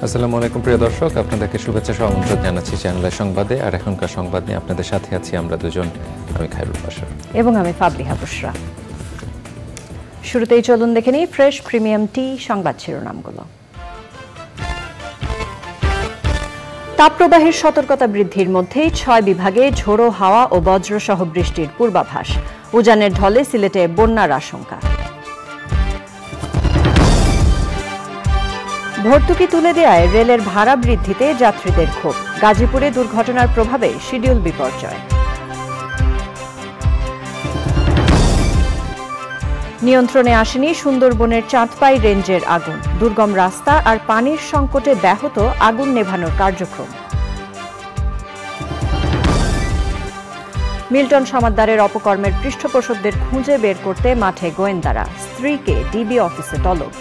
আসসালামু আলাইকুম প্রিয় দর্শক, আপনাদেরকে শুভেচ্ছা সহ আমন্ত্রণ জানাচ্ছি চ্যানেলের সংবাদে। আর এখনকার সংবাদ নিয়ে আপনাদের সাথে আছি আমরা দুজন, আমি খায়রুল বাশার এবং আমি ফাবলিহা বুশরা। শুরুতেই চলুন দেখে নিই ফ্রেশ প্রিমিয়াম টি সংবাদ শিরোনামগুলো। তাপপ্রবাহের সতর্কতা বৃদ্ধির মধ্যেই 6 বিভাগে ঝোড়ো হাওয়া ও বজ্রসহ বৃষ্টির পূর্বাভাস। উজানের ঢলে সিলেটে বন্যার আশঙ্কা। ভর্তুকি তুলে দেওয়ায় রেলের ভাড়া বৃদ্ধিতে যাত্রীদের ক্ষোভ। গাজীপুরে দুর্ঘটনার প্রভাবে শিডিউল বিপর্যয়। নিয়ন্ত্রণে আসেনি সুন্দরবনের চাঁদপাই রেঞ্জের আগুন। দুর্গম রাস্তা আর পানির সংকটে ব্যাহত আগুন নেভানোর কার্যক্রম। মিল্টন সমাদ্দারের অপকর্মের পৃষ্ঠপোষকদের খুঁজে বের করতে মাঠে গোয়েন্দারা। স্ত্রীকে ডিবি অফিসে তলব।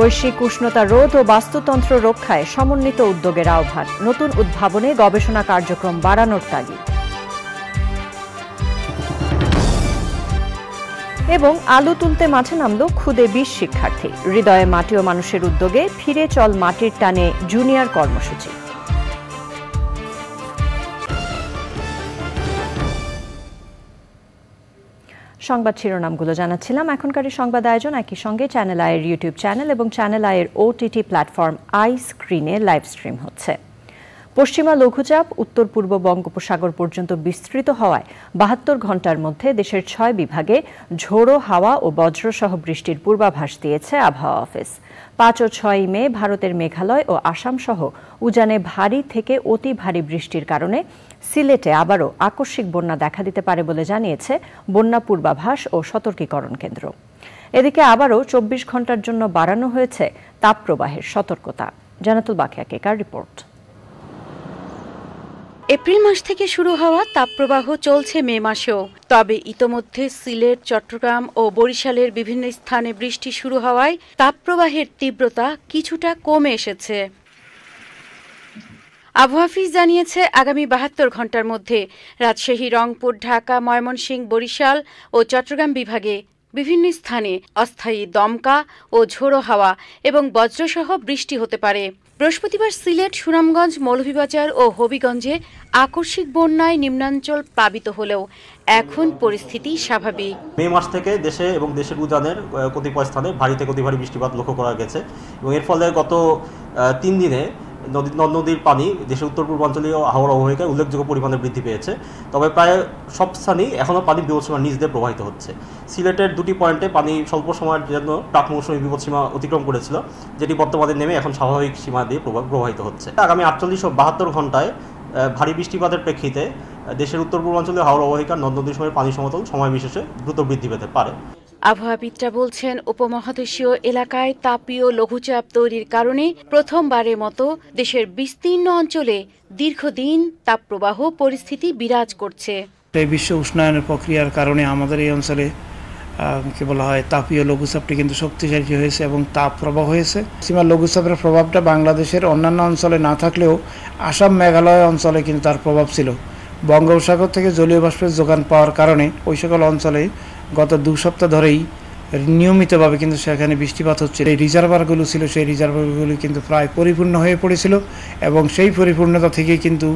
বৈশ্বিক উষ্ণতা রোধ ও বাস্তুতন্ত্র রক্ষায় সমন্বিত উদ্যোগের আহ্বান। নতুন উদ্ভাবনে গবেষণা কার্যক্রম বাড়ানোর তাগিদ। এবং আলু তুলতে মাঠে নামল খুদে 20 শিক্ষার্থী। হৃদয়ে মাটি ও মানুষের উদ্যোগে ফিরে চল মাটির টানে জুনিয়র কর্মসূচি। সংবাদ শিরোনামগুলো জানাচ্ছিলাম। এখনকার সংবাদ আয়োজন একই সঙ্গে চ্যানেল আইয়ের ইউটিউব চ্যানেল এবং চ্যানেল আইয়ের ওটিটি প্ল্যাটফর্ম আই স্ক্রিনে লাইভ স্ট্রিম হচ্ছে। পশ্চিমা লঘুচাপ উত্তর পূর্ব বঙ্গোপসাগর পর্যন্ত বিস্তৃত হওয়ায় 72 ঘণ্টার মধ্যে দেশের 6 বিভাগে ঝোড়ো হাওয়া ও বজ্রসহ বৃষ্টির পূর্বাভাস দিয়েছে আবহাওয়া অফিস। 5 ও 6 মে ভারতের মেঘালয় ও আসাম সহ উজানে ভারী থেকে অতি ভারী বৃষ্টির কারণে সিলেটে আবারও আকস্মিক বন্যা দেখা দিতে পারে বলে জানিয়েছে বন্যা পূর্বাভাস ও সতর্কীকরণ কেন্দ্র। এদিকে আবারও 24 ঘণ্টার জন্য বাড়ানো হয়েছে তাপপ্রবাহের সতর্কতা। জানাতুল বাকিয়া কেকার রিপোর্ট। এপ্রিল মাস থেকে শুরু হওয়া তাপপ্রবাহ চলছে মে মাসেও। তবে ইতোমধ্যে সিলেট, চট্টগ্রাম ও বরিশালের বিভিন্ন স্থানে বৃষ্টি শুরু হওয়ায় তাপপ্রবাহের তীব্রতা কিছুটা কমে এসেছে। আবহাওয়া অফিস জানিয়েছে আগামী 72 ঘণ্টার মধ্যে রাজশাহী, রংপুর, ঢাকা, ময়মনসিংহ, বরিশাল ও চট্টগ্রাম বিভাগে বিভিন্ন স্থানে অস্থায়ী দমকা ও ঝোড়ো হাওয়া এবং বজ্রসহ বৃষ্টি হতে পারে। বৃহস্পতিবার সিলেট, সুনামগঞ্জ, মৌলভীবাজার ও হবিগঞ্জে আকস্মিক বন্যায় নিম্নাঞ্চল প্লাবিত হলেও এখন পরিস্থিতি স্বাভাবিক। মে মাস থেকে দেশে এবং দেশের উজানের কতিপয় স্থানে ভারী থেকে অতি ভারী বৃষ্টিপাত লক্ষ্য করা গেছে এবং এর ফলে গত 3 দিনে নদীর পানি দেশের উত্তর পূর্বাঞ্চলীয় হাওড় অববাহিকায় উল্লেখযোগ্য পরিমাণে বৃদ্ধি পেয়েছে। তবে প্রায় সব স্থানেই এখনও পানি বিপদসীমার নিচ দিয়ে প্রবাহিত হচ্ছে। সিলেটের 2টি পয়েন্টে পানি স্বল্প সময়ের জন্য প্রাক মৌসুমী বিপদসীমা অতিক্রম করেছিল, যেটি বর্তমানে নেমে এখন স্বাভাবিক সীমা দিয়ে প্রবাহিত হচ্ছে। আগামী 48 ও 72 ঘণ্টায় ভারী বৃষ্টিপাতের প্রেক্ষিতে দেশের উত্তর পূর্বাঞ্চলীয় হাওড় অববাহিকার নদ-নদীর সময় পানি সমতল সময় বিশেষে দ্রুত বৃদ্ধি পেতে পারে। আবহাওয়াবিদরা বলছেন, উপমহাদেশীয় এলাকায় তাপীয় লঘুচাপ তৈরির কারণে প্রথমবারের মতো দেশের বিস্তীর্ণ অঞ্চলে দীর্ঘদিন তাপপ্রবাহ পরিস্থিতি বিরাজ করছে। এই বিশ্ব উষ্ণায়নের প্রক্রিয়ার কারণে আমাদের এই অঞ্চলে কি বলা হয় তাপীয় লঘুচাপটি কিন্তু শক্তিশালী হয়েছে এবং তাপ প্রবাহ হয়েছে। সীমা লঘুচাপের প্রভাবটা বাংলাদেশের অন্যান্য অঞ্চলে না থাকলেও আসাম, মেঘালয় অঞ্চলে কিন্তু তার প্রভাব ছিল। বঙ্গোপসাগর থেকে জলীয় বাষ্পের যোগান পাওয়ার কারণে ওই সকল অঞ্চলে গত 2 সপ্তাহ ধরেই নিয়মিতভাবে কিন্তু সেখানে বৃষ্টিপাত হচ্ছে। এই রিজার্ভারগুলো ছিল, সেই রিজার্ভারগুলি কিন্তু প্রায় পরিপূর্ণ হয়ে পড়েছিল এবং সেই পরিপূর্ণতা থেকেই কিন্তু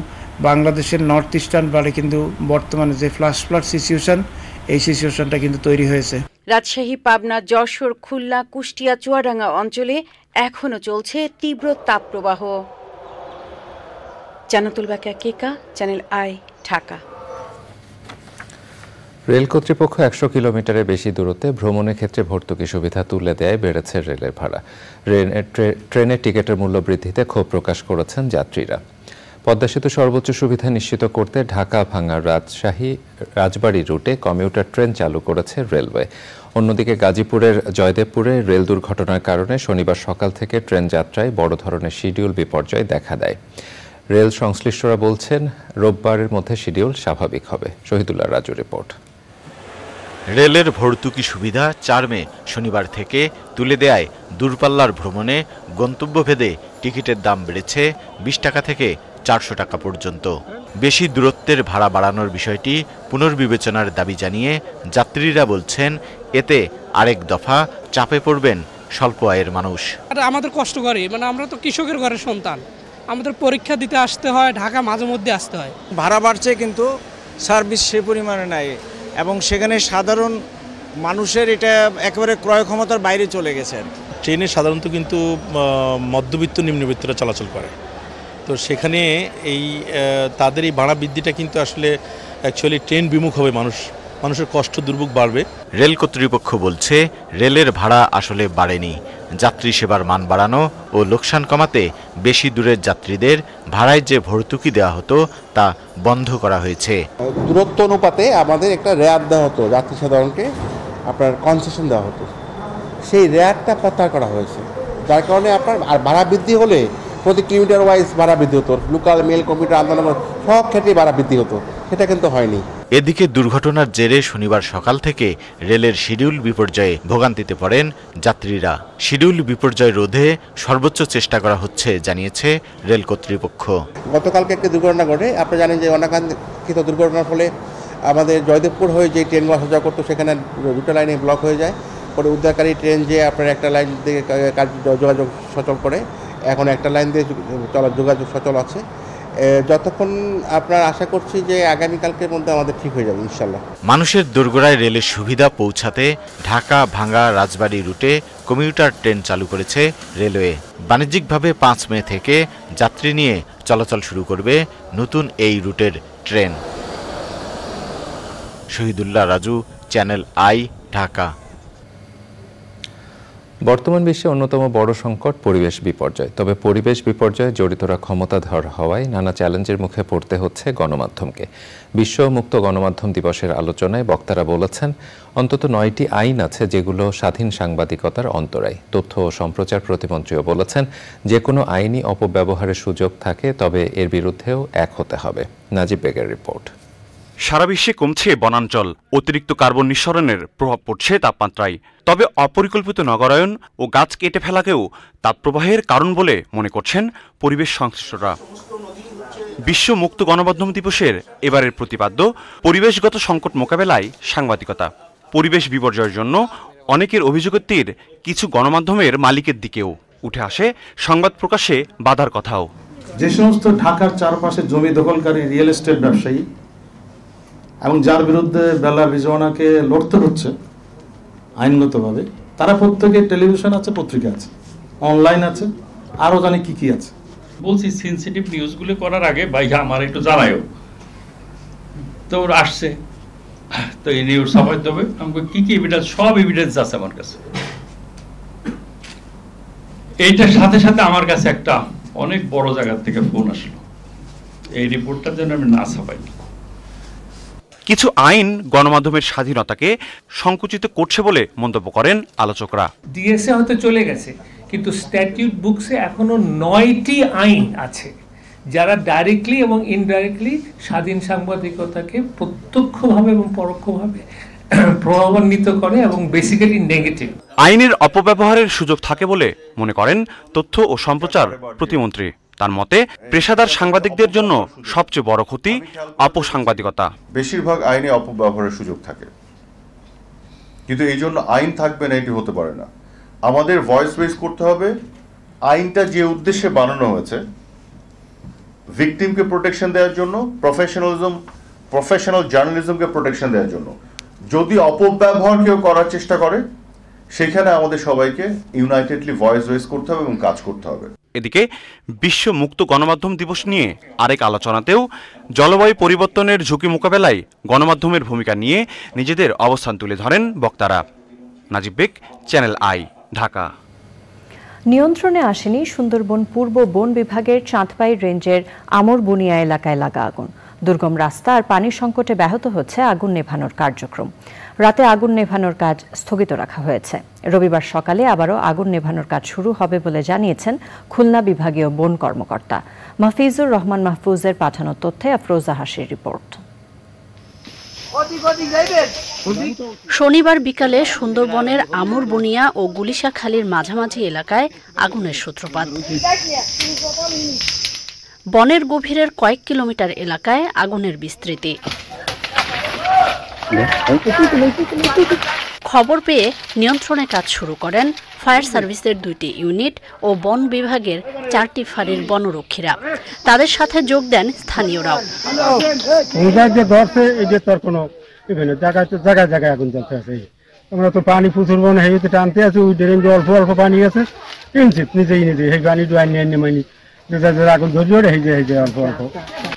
বাংলাদেশের নর্থ ইস্টার্ন বারে কিন্তু বর্তমানে যে ফ্লাশ ফ্লাড সিচুয়েশন, এই সিচুয়েশনটা কিন্তু তৈরি হয়েছে। রাজশাহী, পাবনা, যশোর, খুলনা, কুষ্টিয়া, চুয়াডাঙ্গা অঞ্চলে এখনো চলছে তীব্র তাপপ্রবাহ। জানাতুল বাকিয়া কেকা, চ্যানেল আই, ঢাকা। রেল কর্তৃপক্ষ 100 কিলোমিটারের বেশি দূরত্বে ভ্রমণের ক্ষেত্রে ভর্তুকি সুবিধা তুলে দেয় বেড়েছে রেলের ভাড়া। ট্রেনের টিকিটের মূল্য বৃদ্ধিতে ক্ষোভ প্রকাশ করেছেন যাত্রীরা। পদ্মা সেতু সর্বোচ্চ সুবিধা নিশ্চিত করতে ঢাকা ভাঙ্গা রাজবাড়ী রুটে কমিউটার ট্রেন চালু করেছে রেলওয়ে। অন্যদিকে গাজীপুরের জয়দেবপুরে রেল দুর্ঘটনার কারণে শনিবার সকাল থেকে ট্রেন যাত্রায় বড় ধরনের শিডিউল বিপর্যয় দেখা দেয়। রেল সংশ্লিষ্টরা বলছেন রোববারের মধ্যে শিডিউল স্বাভাবিক হবে। শহীদুল্লাহ রাজু রিপোর্ট। রেলের ভর্তুকি সুবিধা 4 মে শনিবার থেকে তুলে দেয়ায় দূরপাল্লার ভ্রমণে গন্তব্যভেদে টিকিটের দাম বেড়েছে 20 টাকা থেকে 400 টাকা পর্যন্ত। বেশি দূরত্বের ভাড়া বাড়ানোর বিষয়টি পুনর্বিবেচনার দাবি জানিয়ে যাত্রীরা বলছেন এতে আরেক দফা চাপে পড়বেন স্বল্প আয়ের মানুষ। আমাদের কষ্ট করে, মানে আমরা তো কৃষকের ঘরের সন্তান, আমাদের পরীক্ষা দিতে আসতে হয়, ঢাকা মাঝে মধ্যে আসতে হয়। ভাড়া বাড়ছে কিন্তু সার্ভিস সে পরিমাণে নাই, এবং সেখানে সাধারণ মানুষের এটা একেবারে ক্রয় ক্ষমতার বাইরে চলে গেছে। ট্রেনে সাধারণত কিন্তু মধ্যবিত্ত নিম্নবিত্তরা চলাচল করে, তো সেখানে তাদের এই ভাড়া বৃদ্ধিটা কিন্তু আসলে অ্যাকচুয়ালি ট্রেন বিমুখ হবে, মানুষের কষ্ট দুর্ভোগ বাড়বে। রেল কর্তৃপক্ষ বলছে রেলের ভাড়া আসলে বাড়েনি, যাত্রী সেবার মান বাড়ানো ও লোকসান কমাতে বেশি দূরের যাত্রীদের ভাড়ায় যে ভর্তুকি দেওয়া হতো তা বন্ধ করা হয়েছে। দূরত্ব অনুপাতে আমাদের একটা রেয়ার দেওয়া হতো, যাত্রী সাধারণকে আপনার কনসেশন দেওয়া হতো, সেই রেয়ারটা প্রত্যাহার করা হয়েছে, যার কারণে আপনার আর ভাড়া বৃদ্ধি হলে প্রতি কিলোমিটার ওয়াইজ ভাড়া বৃদ্ধি হতো, লোকাল মেল কমিউটার আন্দোলন সব ক্ষেত্রেই ভাড়া বৃদ্ধি হতো, সেটা কিন্তু হয়নি। এদিকে দুর্ঘটনার জেরে শনিবার সকাল থেকে রেলের শিডিউল বিপর্যয়ে ভোগান্তিতে পড়েন যাত্রীরা। শিডিউল বিপর্যয় রোধে সর্বোচ্চ চেষ্টা করা হচ্ছে জানিয়েছে রেল কর্তৃপক্ষ। গতকালকে একটি দুর্ঘটনা ঘটে, আপনি জানেন যে অনাকাঙ্ক্ষিত দুর্ঘটনার ফলে আমাদের জয়দেবপুর হয়ে যে ট্রেনগুলো আসা যাওয়া করতো সেখানে দুটো লাইনে ব্লক হয়ে যায়, পরে উদ্ধারকারী ট্রেন যে আপনার একটা লাইন দিয়ে যোগাযোগ সচল করে, এখন একটা লাইন দিয়ে যোগাযোগ সচল আছে। যতক্ষণ আপনার আশা করছি যে আগামীকালকের মধ্যে আমাদের ঠিক হয়ে যাবে ইনশাল্লাহ। মানুষের দোরগোড়ায় রেলের সুবিধা পৌঁছাতে ঢাকা ভাঙ্গা রাজবাড়ী রুটে কমিউটার ট্রেন চালু করেছে রেলওয়ে। বাণিজ্যিকভাবে 5 মে থেকে যাত্রী নিয়ে চলাচল শুরু করবে নতুন এই রুটের train. Shahidullah Raju, channel I, Dhaka. বর্তমান বিশ্বে অন্যতম বড় সংকট পরিবেশ বিপর্যয়। তবে পরিবেশ বিপর্যয়ে জড়িতরা ক্ষমতাধর হওয়ায় নানা চ্যালেঞ্জের মুখে পড়তে হচ্ছে গণমাধ্যমকে। বিশ্ব মুক্ত গণমাধ্যম দিবসের আলোচনায় বক্তারা বলেছেন অন্তত 9টি আইন আছে যেগুলো স্বাধীন সাংবাদিকতার অন্তরায়। তথ্য ও সম্প্রচার প্রতিমন্ত্রীও বলেছেন যে কোনো আইনি অপব্যবহারের সুযোগ থাকে, তবে এর বিরুদ্ধেও এক হতে হবে। নাজিব বেগের রিপোর্ট। সারা বিশ্বে কমছে বনাঞ্চল, অতিরিক্ত কার্বন নিঃসরণের প্রভাব পড়ছে তাপমাত্রায়। তবে অপরিকল্পিত নগরায়ন ও গাছ কেটে ফেলাকেও তাপপ্রবাহের কারণ বলে মনে করছেন পরিবেশ সংশ্লিষ্টরা। বিশ্ব মুক্ত গণমাধ্যম দিবসের এবারের প্রতিপাদ্য পরিবেশগত সংকট মোকাবেলায় সাংবাদিকতা। পরিবেশ বিপর্যয়ের জন্য অনেকের অভিযোগের তীর কিছু গণমাধ্যমের মালিকের দিকেও উঠে আসে সংবাদ প্রকাশে বাধার কথাও। যে সমস্ত ঢাকার চারপাশে জমি দখলকারী রিয়েল এস্টেট ব্যবসায়ী এবং যার বিরুদ্ধে বেলা রিজওয়ানাকে লড়তে হচ্ছে আইনগতভাবে, তারা প্রত্যেকে টেলিভিশন আছে, পত্রিকা আছে, অনলাইন আছে, আরও জানি কি কি আছে। বলছি সেন্সিটিভ নিউজগুলো করার আগে ভাই আমার একটু জানায়ও, তো ওরা আসছে, তো এই নিউজ ছাপাইতে হবে, আমাকে কি কি এভিডেন্স, সব এভিডেন্স আছে আমার কাছে। এইটার সাথে সাথে আমার কাছে একটা অনেক বড় জায়গা থেকে ফোন আসলো, এই রিপোর্টটার জন্য আমি না ছাপাই। কিছু আইন গণমাধ্যমের স্বাধীনতাকে সংকুচিত করছে বলে মন্তব্য করেন আলোচকরা। ডিএসএ হয়তো চলে গেছে, কিন্তু স্ট্যাটিউট বুকসে এখনো 9টি আইন আছে যারা ডাইরেক্টলি এবং ইনডাইরেক্টলি স্বাধীন সাংবাদিকতাকে প্রত্যক্ষভাবে এবং পরোক্ষভাবে প্রভাবান্বিত করে এবং বেসিক্যালি নেগেটিভ। আইনের অপব্যবহারের সুযোগ থাকে বলে মনে করেন তথ্য ও সম্প্রচার প্রতিমন্ত্রী। তার মতে পেশাদার সাংবাদিকদের জন্য সবচেয়ে বড় ক্ষতি অপসাংবাদিকতা। বেশিরভাগ আইনে অপব্যবহারের সুযোগ থাকে, কিন্তু এই জন্য আইন থাকবে না এটি হতে পারে না। আমাদের ভয়েস রেজ করতে হবে। আইনটা যে উদ্দেশ্যে বানানো হয়েছে, ভিকটিমকে প্রোটেকশন দেওয়ার জন্য, প্রফেশনাল জার্নালিজমকে প্রোটেকশন দেওয়ার জন্য। যদি অপব্যবহার কেউ করার চেষ্টা করে, সেখানে আমাদের সবাইকে ইউনাইটেডলি ভয়েস রেজ করতে হবে এবং কাজ করতে হবে। এদিকে বিশ্ব মুক্ত গণমাধ্যম দিবস নিয়ে আরেক আলোচনাতেও জলবায়ু পরিবর্তনের ঝুঁকি মোকাবেলায় গণমাধ্যমের ভূমিকা নিয়ে নিজেদের অবস্থান তুলে ধরেন বক্তারা। নাজিব বেগ, চ্যানেল আই, ঢাকা। নিয়ন্ত্রণে আসেনি সুন্দরবন পূর্ব বন বিভাগের চাঁদপাই রেঞ্জের আমরবুনিয়া এলাকায় লাগা আগুন। দুর্গম রাস্তা আর পানির সংকটে ব্যাহত হচ্ছে আগুন নেভানোর কার্যক্রম। রাতে আগুন নেভানোর কাজ স্থগিত রাখা হয়েছে। রবিবার সকালে আবারও আগুন নেভানোর কাজ শুরু হবে বলে জানিয়েছেন খুলনা বিভাগীয় বন কর্মকর্তা মাহফিজুর রহমান মাহফুজের পাঠানো তথ্যে আফরোজা হাসির রিপোর্ট। শনিবার বিকালে সুন্দরবনের আমরবুনিয়া ও গুলিশাখালীর মাঝামাঝি এলাকায় আগুনের সূত্রপাত। বনের গভীরের কয়েক কিলোমিটার এলাকায় আগুনের বিস্তৃতি। খবর পেয়ে নিয়ন্ত্রণে কাজ শুরু করেন ফায়ার সার্ভিসের 2টি ইউনিট ও বন বিভাগের 4টি ফাঁড়ির বনরক্ষীরা। তাদের সাথে যোগ দেন স্থানীয়রাও। জায়গায় আগুন জ্বলতে আছে। আমরা তো পানি প্রচুর বন হেঁটে টানতে আছে, ওই ড্রেন অল্প অল্প পানি আছে, কিনছি নিজেই সেই পানি ডুয়াই নিয়ে নেমাইনি আগুন ধরিয়ে অল্প অল্প।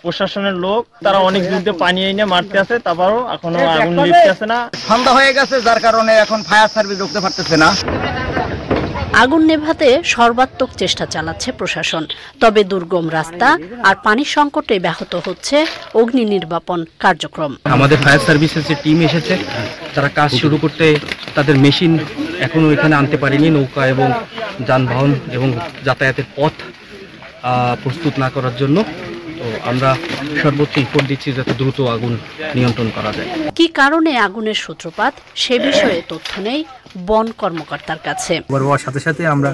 প্রশাসনের লোক তারা অনেক দূর পানি এনে মারতে আছে, তারপরও এখনো আগুন লিখতে আছে না। ঠান্ডা হয়ে গেছে, যার কারণে এখন ফায়ার সার্ভিস ঢুকতে পারতেছে না। আগুন নেভাতে সর্বাত্মক চেষ্টা চালাচ্ছে প্রশাসন। তবে দুর্গম রাস্তা আর পানির সংকটে ব্যাহত হচ্ছে অগ্নি নির্বাপন কার্যক্রম। আমাদের ফায়ার সার্ভিসের যে টিম এসেছে, তারা কাজ শুরু করতে তাদের মেশিন এখনো এখানে আনতে পারেনি। নৌকা এবং যানবাহন এবং যাতায়াতের পথ প্রস্তুত না করার জন্য। তো আমরা সর্বোচ্চ এফোর্ট দিচ্ছি যাতে দ্রুত আগুন নিয়ন্ত্রণ করা যায়। কি কারণে আগুনের সূত্রপাত সে বিষয়ে তথ্য নেই বন কর্মকর্তার কাছে। সাথে সাথে আমরা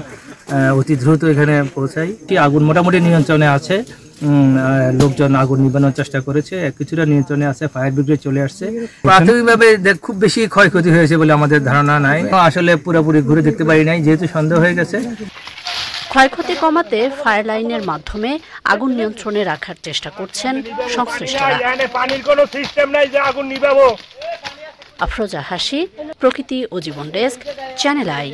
অতি দ্রুত এখানে পৌঁছাই। আগুন মোটামুটি নিয়ন্ত্রণে আছে, লোকজন আগুন নিবানোর চেষ্টা করেছে, কিছুটা নিয়ন্ত্রণে আছে, ফায়ার ব্রিগেড চলে আসছে। প্রাথমিকভাবে খুব বেশি ক্ষয়ক্ষতি হয়েছে বলে আমাদের ধারণা নাই। আসলে পুরোপুরি ঘুরে দেখতে পারি নাই, যেহেতু সন্দেহ হয়ে গেছে। ক্ষয়ক্ষতি কমাতে ফায়ার লাইনের মাধ্যমে আগুন নিয়ন্ত্রণে রাখার চেষ্টা করছেন সংশ্লিষ্টরা। আফরোজা হাসি, প্রকৃতি ও জীবন ডেস্ক, চ্যানেল আই।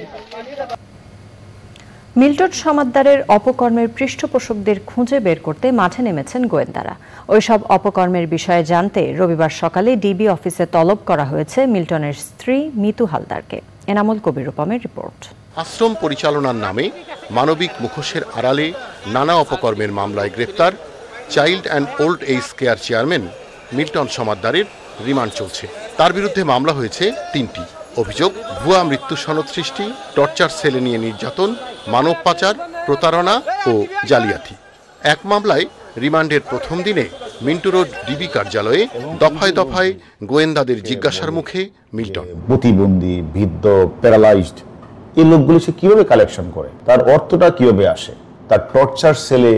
মিল্টন সমাদ্দারের অপকর্মের পৃষ্ঠপোষকদের খুঁজে বের করতে মাঠে নেমেছেন গোয়েন্দারা। ওইসব অপকর্মের বিষয়ে জানতে রবিবার সকালে ডিবি অফিসে তলব করা হয়েছে মিল্টনের স্ত্রী মিতু হালদারকে। এনামুল কবির রূপমের রিপোর্ট। আশ্রম পরিচালনার নামে মানবিক মুখোশের আড়ালে নানা অপকর্মের মামলায় গ্রেপ্তার child and old age care chairman Milton সমাদ্দারের রিমান্ড চলছে। তার বিরুদ্ধে মামলা হয়েছে 3টি। অভিযোগ ভুয়া মৃত্যু সনদ সৃষ্টি, টর্চার সেলে নিয়ে নির্যাতন, মানব পাচার, প্রতারণা ও জালিয়াতি। এক মামলায় রিমান্ডের প্রথম দিনে মিন্টু রোড ডিবি কার্যালয়ে দফায় দফায় গোয়েন্দাদের জিজ্ঞাসার মুখে মিল্টন। প্রতিবন্ধী, বৃদ্ধ, প্যারালাইজড এই লোকগুলি সে কিভাবে কালেকশন করে, তার অর্থটা কিভাবে আসে, তার টর্চার সেলে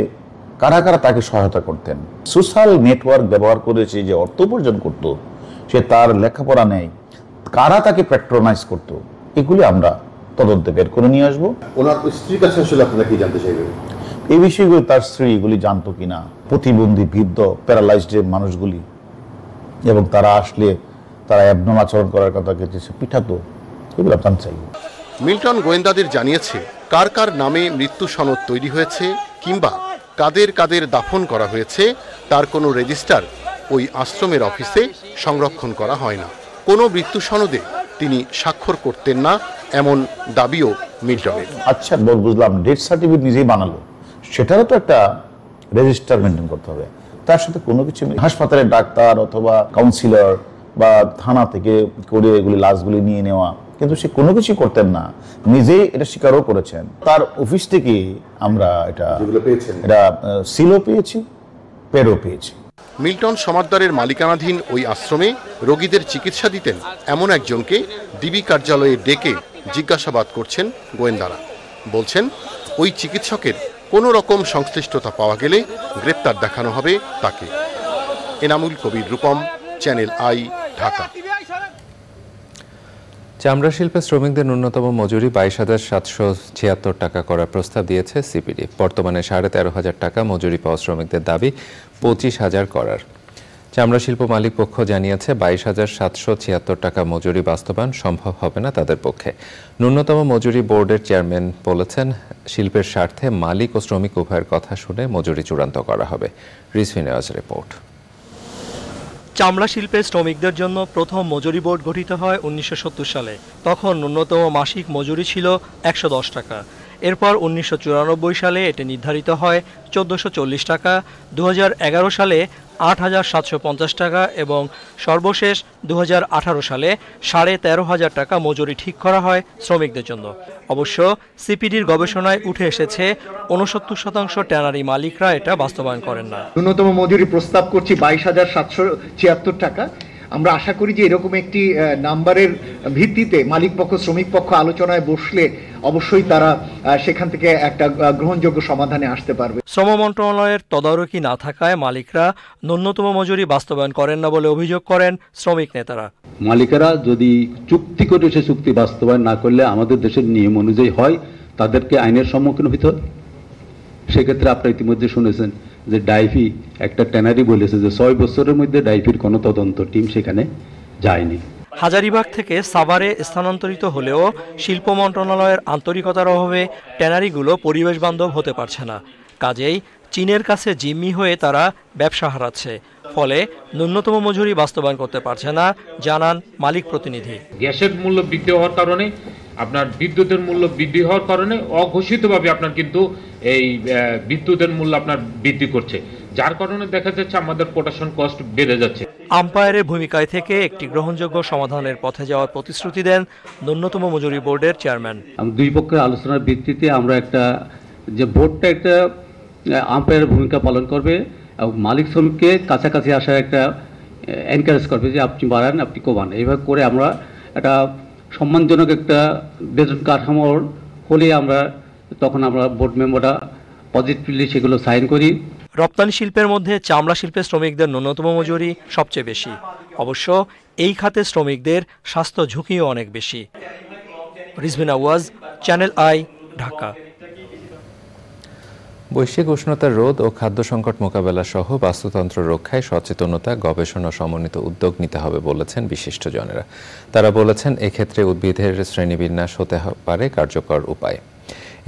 কারা কারা তাকে সহায়তা করতেন, সোশ্যাল নেটওয়ার্ক ব্যবহার করেছে যে অর্থ উপার্জন করত, সে তার লেখাপড়া নেই, কারা তাকে প্যাট্রোনাইজ করত, এগুলি আমরা তদন্তে বের করে নিয়ে আসবো। ওনার স্ত্রীর কাছে আসলে আপনারা কি জানতে চাইবেন? এই বিষয়গুলো তার স্ত্রী এগুলি জানতো কিনা, প্রতিবন্ধী, বৃদ্ধ, প্যারালাইজড মানুষগুলি, এবং তারা আসলে তারা অ্যাবনর্মাল আচরণ করার কথা সে পিঠাতো, এগুলো জানতে চাই। মিল্টন গোয়েন্দাদের জানিয়েছে কার কার নামে মৃত্যু সনদ তৈরি হয়েছে কিংবা কাদের কাদের দাফন করা হয়েছে তার কোনো রেজিস্টার ওই আশ্রমের অফিসে সংরক্ষণ করা হয় না। কোনো মৃত্যু সনদে তিনি স্বাক্ষর করতেন না, এমন দাবিও মিল্টনের। আচ্ছা, বুঝলাম, ডেথ সার্টিফিকেট নিজেই বানালো, সেটারও তো একটা রেজিস্টার মেনটেন করতে হবে। তার সাথে কোনো কিছু হাসপাতালের ডাক্তার অথবা কাউন্সিলর বা থানা থেকে করে এগুলি লাশগুলি নিয়ে নেওয়া, কিন্তু সে কোনো কিছু করতেন না, নিজেই এটা স্বীকারও করেছেন। তার অফিস থেকে আমরা এটা সিলও পেয়েছি, পেরও পেয়েছি। মিল্টন সমাদ্দারের মালিকানাধীন ওই আশ্রমে রোগীদের চিকিৎসা দিতেন এমন একজনকে ডিবি কার্যালয়ে ডেকে জিজ্ঞাসাবাদ করছেন গোয়েন্দারা। বলছেন ওই চিকিৎসকের কোনো রকম সংশ্লিষ্টতা পাওয়া গেলে গ্রেপ্তার দেখানো হবে তাকে। Enamul Kabir Rupam, channel I, Dhaka. চামড়া শিল্পে শ্রমিকদের ন্যূনতম মজুরি 22,776 টাকা করার প্রস্তাব দিয়েছে সিপিডি। বর্তমানে 13,500 টাকা মজুরি পাওয়া শ্রমিকদের দাবি 25,000 করার। চামড়া শিল্প মালিক পক্ষ জানিয়েছে 22,776 টাকা মজুরি বাস্তবায়ন সম্ভব হবে না তাদের পক্ষে। ন্যূনতম মজুরি বোর্ডের চেয়ারম্যান বলেছেন, শিল্পের স্বার্থে মালিক ও শ্রমিক উভয়ের কথা শুনে মজুরি চূড়ান্ত করা হবে। রিজভি নেওয়াজ রিপোর্ট। চামড়া শিল্পের শ্রমিকদের জন্য প্রথম মজুরি বোর্ড গঠিত হয় 1970 সালে। তখন ন্যূনতম মাসিক মজুরি ছিল 110 টাকা। এরপর 1994 সালে এটি নির্ধারিত হয় 1440 টাকা, 2011 সালে 8750 টাকা এবং সর্বশেষ 2018 সালে 13,500 টাকা মজুরি ঠিক করা হয় শ্রমিকদের জন্য। অবশ্য সিপিডির গবেষণায় উঠে এসেছে 69% ট্যানারি মালিকরা এটা বাস্তবায়ন করেন না। ন্যূনতম মজুরি প্রস্তাব করছি 22,776 টাকা। আমরা আশা করি যে এরকম একটি নাম্বারের ভিত্তিতে মালিক পক্ষ শ্রমিক পক্ষ আলোচনায় বসলে অবশ্যই তারা সেখান থেকে একটা গ্রহণযোগ্য সমাধানে আসতে পারবে। শ্রম মন্ত্রণালয়ের তদারকি না থাকায় মালিকরা ন্যূনতম মজুরি বাস্তবায়ন করেন না বলে অভিযোগ করেন শ্রমিক নেতারা। মালিকেরা যদি চুক্তি করে সে চুক্তি বাস্তবায়ন না করলে আমাদের দেশের নিয়ম অনুযায়ী হয় তাদেরকে আইনের সম্মুখীন হতে হয়। সেক্ষেত্রে আপনারা ইতিমধ্যে শুনেছেন যে ডাইফি একটা ট্যানারি বলেছে যে 6 বছরের মধ্যে ডাইফির কোনো তদন্ত টিম সেখানে যায়নি। হাজারীবাগ থেকে সাভারে স্থানান্তরিত হলেও শিল্প মন্ত্রণালয়ের আন্তরিকতার অভাবে ট্যানারিগুলো পরিবেশ বান্ধব হতে পারছে না। কাজেই চীনের কাছে জিম্মি হয়ে তারা ব্যবসা হারাচ্ছে, ফলে ন্যূনতম মজুরি বাস্তবায়ন করতে পারছে না, জানান মালিক প্রতিনিধি। গ্যাসের মূল্য বৃদ্ধি হওয়ার কারণে, আপনার বিদ্যুতের মূল্য বৃদ্ধি হওয়ার কারণে অঘোষিতভাবে আপনার কিন্তু এই বিদ্যুতের মূল্য আপনার বৃদ্ধি করছে, যার কারণে দেখা যাচ্ছে আমাদের প্রোডাকশন কস্ট বেড়ে যাচ্ছে। আম্পায়ারের ভূমিকায় থেকে একটি গ্রহণযোগ্য সমাধানের পথে যাওয়ার প্রতিশ্রুতি দেন ন্যূনতম মজুরি বোর্ডের চেয়ারম্যান। দুই পক্ষের আলোচনার ভিত্তিতে আমরা একটা যে বোর্ডটা একটা আম্পায়ারের ভূমিকা পালন করবে এবং মালিক শ্রমিককে কাছাকাছি আসার একটা এনকারেজ করবে যে আপনি বাড়ান আপনি কমান, এইভাবে করে আমরা একটা সম্মানজনক একটা বেতন কাঠামোর হলে তখন আমরা বোর্ড মেম্বাররা পজিটিভলি সেগুলো সাইন করি। রপ্তানি শিল্পের মধ্যে চামড়া শিল্পের শ্রমিকদের ন্যূনতম মজুরি সবচেয়ে বেশি। অবশ্য এই খাতে শ্রমিকদের স্বাস্থ্য ঝুঁকিও অনেক বেশি। রিজভিন আওয়াজ, চ্যানেল আই, ঢাকা। বৈশ্বিক উষ্ণতার রোধ ও খাদ্য সংকট মোকাবেলা সহ বাস্তুতন্ত্র রক্ষায় সচেতনতা, গবেষণা সমন্বিত উদ্যোগ নিতে হবে বলেছেন বিশিষ্টজনেরা। তারা বলেছেন এক্ষেত্রে উদ্ভিদের শ্রেণীবিন্যাস হতে পারে কার্যকর উপায়।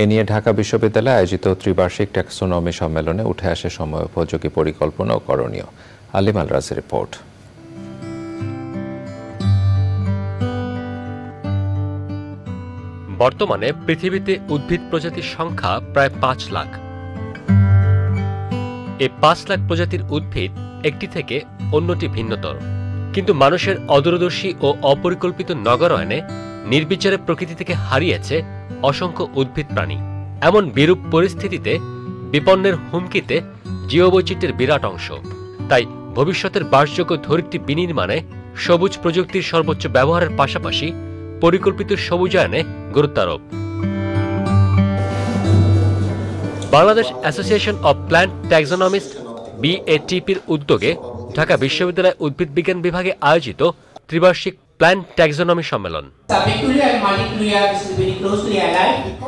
এ নিয়ে ঢাকা বিশ্ববিদ্যালয়ে আয়োজিত ত্রিবার্ষিক ট্যাক্সোনমি সম্মেলনে উঠে আসে সময় উপযোগী পরিকল্পনা ও করণীয়। আলিম আল রাজের রিপোর্ট। বর্তমানে পৃথিবীতে উদ্ভিদ প্রজাতির সংখ্যা প্রায় 5 লাখ। এই 5 লাখ প্রজাতির উদ্ভিদ একটি থেকে অন্যটি ভিন্নতর, কিন্তু মানুষের অদূরদর্শী ও অপরিকল্পিত নগরায়নে নির্বিচারে প্রকৃতি থেকে হারিয়েছে অসংখ্য উদ্ভিদ প্রাণী। এমন বিরূপ পরিস্থিতিতে বিপন্নের হুমকিতে জীববৈচিত্র্যের বিরাট অংশ। তাই ভবিষ্যতের বাসযোগ্য ধরিত্রী বিনির্মাণে সবুজ প্রযুক্তির সর্বোচ্চ ব্যবহারের পাশাপাশি পরিকল্পিত সবুজায়নে গুরুত্ব আরোপ। বাংলাদেশ অ্যাসোসিয়েশন অব প্ল্যান্ট ট্যাক্সোনমিস্ট BATP'র উদ্যোগে ঢাকা বিশ্ববিদ্যালয় উদ্ভিদ বিজ্ঞান বিভাগে আয়োজিত ত্রিবার্ষিক প্ল্যান্ট ট্যাক্সোনমি সম্মেলন।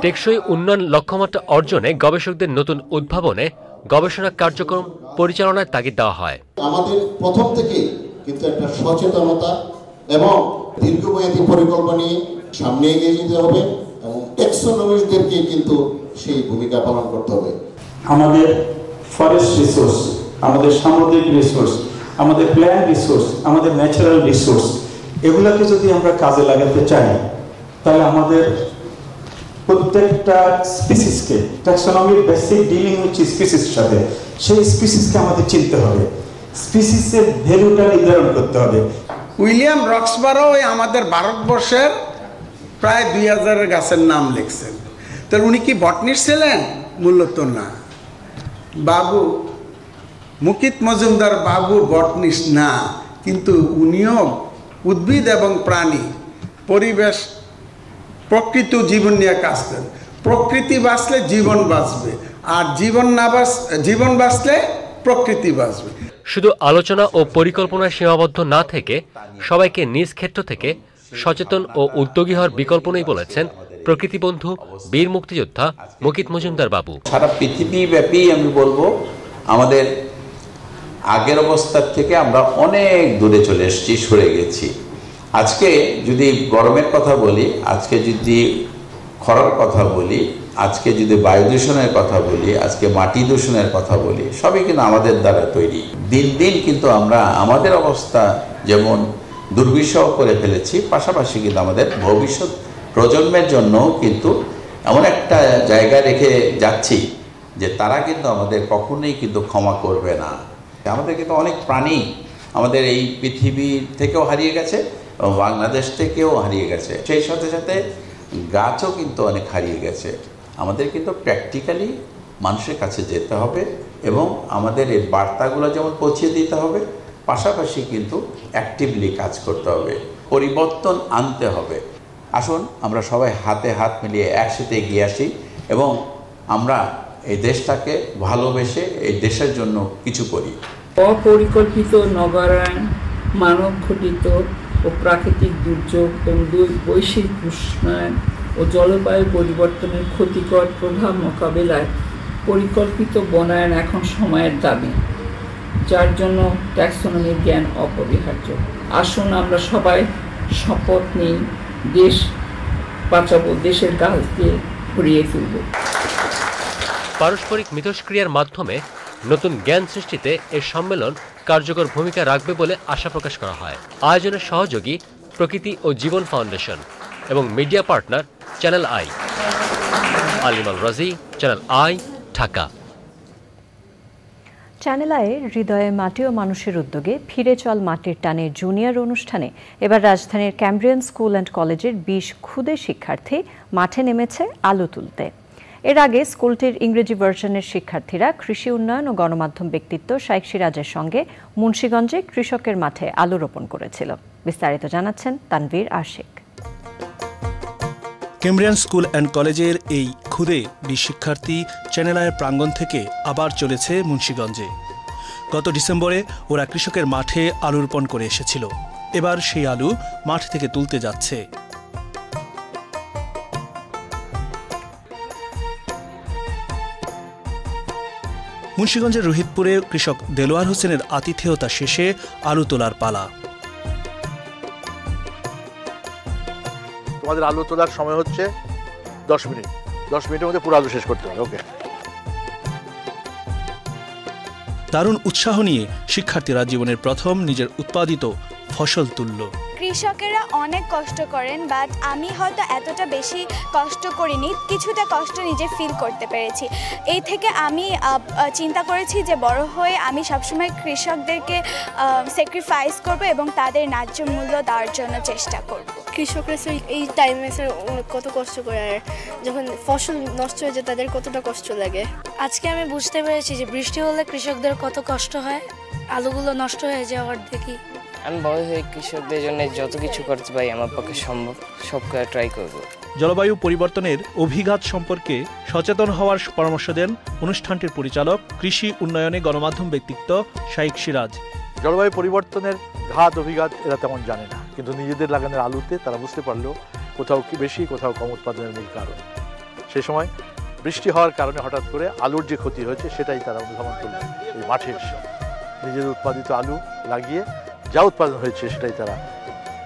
টেকসই উন্নয়ন লক্ষ্যমাত্রা অর্জনে গবেষকদের নতুন উদ্ভাবনে গবেষণা কার্যক্রম পরিচালনার তাগিদ দেওয়া হয়। আমাদের প্রথম থেকে কিন্তু একটা সচেতনতা এবং দীর্ঘমেয়াদী পরিকল্পনা নিয়ে সামনে এগিয়ে যেতে হবে এবং ট্যাক্সোনমিস্টদেরকে কিন্তু সেই ভূমিকা পালন করতে হবে। আমাদের ফরেস্ট রিসোর্স, আমাদের সামুদ্রিক রিসোর্স, আমাদের প্ল্যান্ট রিসোর্স, আমাদের ন্যাচারাল রিসোর্স, এগুলোকে যদি আমরা কাজে লাগাতে চাই তাহলে আমাদের প্রত্যেকটা স্পিসিসকে, ট্যাক্সোনমির বেসিক ডিলিং হচ্ছে স্পিসিসের সাথে, সেই স্পিসিসকে আমাদের চিনতে হবে, স্পিসিসের ভ্যালুটা নির্ধারণ করতে হবে। উইলিয়াম রক্সবারো আমাদের ভারতবর্ষের প্রায় 2000 গাছের নাম লিখছেন। তাহলে উনি কি বটনিস্ট ছিলেন? মূলত না। বাবু মুকিত মজুমদার বাবু বটনিস্ট না, কিন্তু উনিও উদ্ভিদ এবং প্রাণী, পরিবেশ, প্রকৃতি, জীবন নিয়ে কাজ করেন। প্রকৃতি বাঁচলে জীবন বাঁচবে, আর জীবন বাঁচলে প্রকৃতি বাঁচবে। শুধু আলোচনা ও পরিকল্পনায় সীমাবদ্ধ না থেকে সবাইকে নিজ ক্ষেত্র থেকে সচেতন ও উদ্যোগী হওয়ার বিকল্প নেই বলেছেন প্রকৃতি বন্ধু বীর মুক্তিযোদ্ধা মুকিত মজুমদার বাবু। সারা পৃথিবীব্যাপী আমি বলবো আমাদের আগের অবস্থার থেকে আমরা অনেক দূরে চলে এসেছি, সরে গেছি। আজকে যদি গরমের কথা বলি, আজকে যদি খরার কথা বলি, আজকে যদি বায়ু দূষণের কথা বলি, আজকে মাটি দূষণের কথা বলি, সবই কিন্তু আমাদের দ্বারা তৈরি। দিন দিন কিন্তু আমরা আমাদের অবস্থা যেমন দুর্বিষহ করে ফেলেছি, পাশাপাশি কিন্তু আমাদের ভবিষ্যৎ প্রজন্মের জন্য কিন্তু এমন একটা জায়গা রেখে যাচ্ছি যে তারা কিন্তু আমাদের কখনোই কিন্তু ক্ষমা করবে না। আমাদের কিন্তু অনেক প্রাণী আমাদের এই পৃথিবী থেকেও হারিয়ে গেছে এবং বাংলাদেশ থেকেও হারিয়ে গেছে, সেই সাথে সাথে গাছও কিন্তু অনেক হারিয়ে গেছে। আমাদের কিন্তু প্র্যাকটিক্যালি মানুষের কাছে যেতে হবে এবং আমাদের এই বার্তাগুলো যেমন পৌঁছে দিতে হবে, পাশাপাশি কিন্তু অ্যাক্টিভলি কাজ করতে হবে, পরিবর্তন আনতে হবে। আসুন আমরা সবাই হাতে হাত মিলিয়ে একসাথে এগিয়ে আসি এবং আমরা এই দেশটাকে ভালোবেসে এই দেশের জন্য কিছু করি। অপরিকল্পিত নগরায়ন, মানব ঘটিত ও প্রাকৃতিক দুর্যোগ এবং বৈশ্বিক উষ্ণায়ন ও জলবায়ু পরিবর্তনের ক্ষতিকর প্রভাব মোকাবিলায় পরিকল্পিত বনায়ন এখন সময়ের দাবি, যার জন্য ট্যাক্সোনমির জ্ঞান অপরিহার্য। আসুন আমরা সবাই শপথ নিই, দেশ বাঁচাবো, দেশের গাছকে ভরিয়ে তুলব। পারস্পরিক মিথস্ক্রিয়ার মাধ্যমে নতুন জ্ঞান সৃষ্টিতে এই সম্মেলন কার্যকর ভূমিকা রাখবে বলে আশা প্রকাশ করা হয়। আয়োজনের সহযোগী প্রকৃতি ও জীবন ফাউন্ডেশন এবং মিডিয়া পার্টনার চ্যানেল আই। আলিমাল রাজি, চ্যানেল আই, ঢাকা। চ্যানেল আইয়ের হৃদয়ে মাটি ও মানুষের উদ্যোগে ফিরে চল মাটির টানে জুনিয়র অনুষ্ঠানে এবার রাজধানীর ক্যামব্রিয়ান স্কুল অ্যান্ড কলেজের 20 ক্ষুদে শিক্ষার্থী মাঠে নেমেছে আলু তুলতে। এর আগে স্কুলটির ইংরেজি ভার্সনের শিক্ষার্থীরা কৃষি উন্নয়ন ও গণমাধ্যম ব্যক্তিত্ব শাইখ সিরাজের সঙ্গে মুন্সিগঞ্জে কৃষকের মাঠে আলু রোপণ করেছিল। বিস্তারিত জানাচ্ছেন Tanvir Ashik. Cambrian school and কলেজের এই ক্ষুদে 20 শিক্ষার্থী চ্যানেল আইয়ের প্রাঙ্গণ থেকে আবার চলেছে মুন্সিগঞ্জে। গত ডিসেম্বরে ওরা কৃষকের মাঠে আলু রোপণ করে এসেছিল, এবার সেই আলু মাঠ থেকে তুলতে যাচ্ছে। মুন্সিগঞ্জের রোহিতপুরে কৃষক দেলোয়ার হোসেনের আতিথেয়তা শেষে আলু তোলার পালা। তোমাদের আলু তোলার সময় হচ্ছে 10 মিনিট। 10 মিনিটের মধ্যে পুরো আলু শেষ করতে হবে। ওকে। দারুণ উৎসাহ নিয়ে শিক্ষার্থীরা জীবনের প্রথম নিজের উৎপাদিত ফসল তুলল। কৃষকেরা অনেক কষ্ট করেন, বাট আমি হয়তো এতটা বেশি কষ্ট করিনি, কিছুটা কষ্ট নিজে ফিল করতে পেরেছি। এই থেকে আমি চিন্তা করেছি যে বড় হয়ে আমি সবসময় কৃষকদেরকে স্যাক্রিফাইস করব এবং তাদের ন্যায্য মূল্য দেওয়ার জন্য চেষ্টা করব। কৃষকরা এই টাইমে কত কষ্ট করে, আর যখন ফসল নষ্ট হয়ে যায় তাদের কতটা কষ্ট লাগে। আজকে আমি বুঝতে পেরেছি যে বৃষ্টি হলে কৃষকদের কত কষ্ট হয়, আলুগুলো নষ্ট হয়ে যাওয়ার দেখি। আমি বড় হয়ে কৃষকদের জন্য যত কিছু করতে পারি আমার পক্ষে সম্ভব সব করে ট্রাই করব। জলবায়ু পরিবর্তনের অভিঘাত সম্পর্কে সচেতন হওয়ার পরামর্শ দেন অনুষ্ঠানটির পরিচালক কৃষি উন্নয়নে গণমাধ্যম ব্যক্তিত্ব শাইখ সিরাজ। জলবায়ু পরিবর্তনের ঘাত অভিঘাত এরা তেমন জানে না, কিন্তু নিজেদের লাগানোর আলুতে তারা বুঝতে পারলো কোথাও কি বেশি কোথাও কম উৎপাদনের মূল কারণ। সে সময় বৃষ্টি হওয়ার কারণে হঠাৎ করে আলুর যে ক্ষতি হয়েছে সেটাই তারা অনুধাবন করলো। এই মাঠে এসে নিজেদের উৎপাদিত আলু লাগিয়ে যা উৎপাদন হয়েছে সেটাই তারা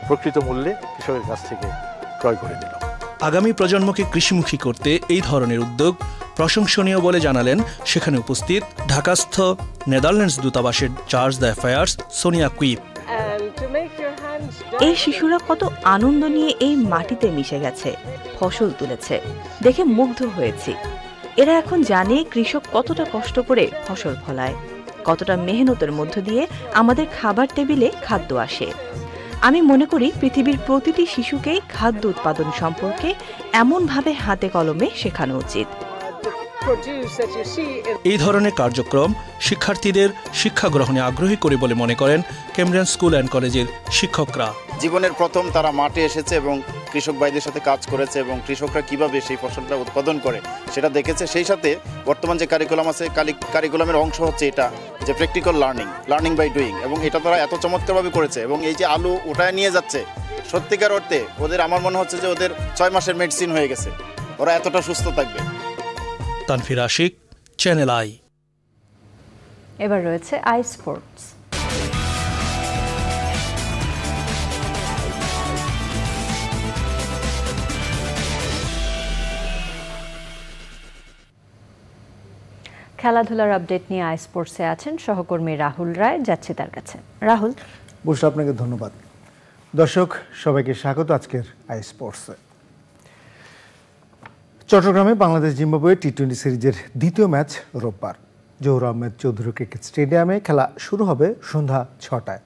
প্রকৃত মূল্যে কৃষকের কাছ থেকে ক্রয় করে নিল। আগামী প্রজন্মকে কৃষিমুখী করতে এই ধরনের উদ্যোগ প্রশংসনীয় বলে জানালেন সেখানে উপস্থিত ঢাকাস্থ নেদারল্যান্ডস দূতাবাসের চার্জ দ্য অ্যাফেয়ার্স সোনিয়া কুইপ। এই শিশুরা কত আনন্দ নিয়ে এই মাটিতে মিশে গেছে, ফসল তুলেছে, দেখে মুগ্ধ হয়েছি। এরা এখন জানে কৃষক কতটা কষ্ট করে ফসল ফলায়, কতটা মেহনতের মধ্য দিয়ে আমাদের খাবার টেবিলে খাদ্য আসে। আমি মনে করি পৃথিবীর প্রতিটি শিশুকেই খাদ্য উৎপাদন সম্পর্কে এমনভাবে হাতে কলমে শেখানো উচিত। এই ধরনের কার্যক্রম শিক্ষার্থীদের শিক্ষা গ্রহণে আগ্রহী করে বলে মনে করেন ক্যামব্রিয়ান স্কুল অ্যান্ড কলেজের শিক্ষকরা। জীবনের প্রথম তারা মাঠে এসেছে এবং কৃষক ভাইদের সাথে কাজ করেছে এবং কৃষকরা কিভাবে সেই ফসলটা উৎপাদন করে সেটা দেখেছে। সেই সাথে বর্তমান যে কারিকুলাম আছে, কারিকুলামের অংশ হচ্ছে এটা যে প্র্যাকটিক্যাল লার্নিং বাই ডুইং, এবং এটা তারা এত চমৎকারভাবে করেছে। এবং এই যে আলু ওটায় নিয়ে যাচ্ছে, সত্যিকার অর্থে ওদের আমার মনে হচ্ছে যে ওদের 6 মাসের মেডিসিন হয়ে গেছে, ওরা এতটা সুস্থ থাকবে। Tanvir Ashik, Channel I. এবার রয়েছে আই স্পোর্টস। খেলাধুলার আপডেট নিয়ে আই স্পোর্টসে আছেন সহকর্মী রাহুল রায়। যাচ্ছি তার কাছে। রাহুল। বুশরা, আপনাকে ধন্যবাদ। দর্শক সবাইকে স্বাগত আজকের আই স্পোর্টসে। চট্টগ্রামে বাংলাদেশ জিম্বাবুয়ে টি-20 সিরিজের দ্বিতীয় ম্যাচ রোববার জহুর আহমেদ চৌধুরী ক্রিকেট স্টেডিয়ামে খেলা শুরু হবে সন্ধ্যা 6টায়।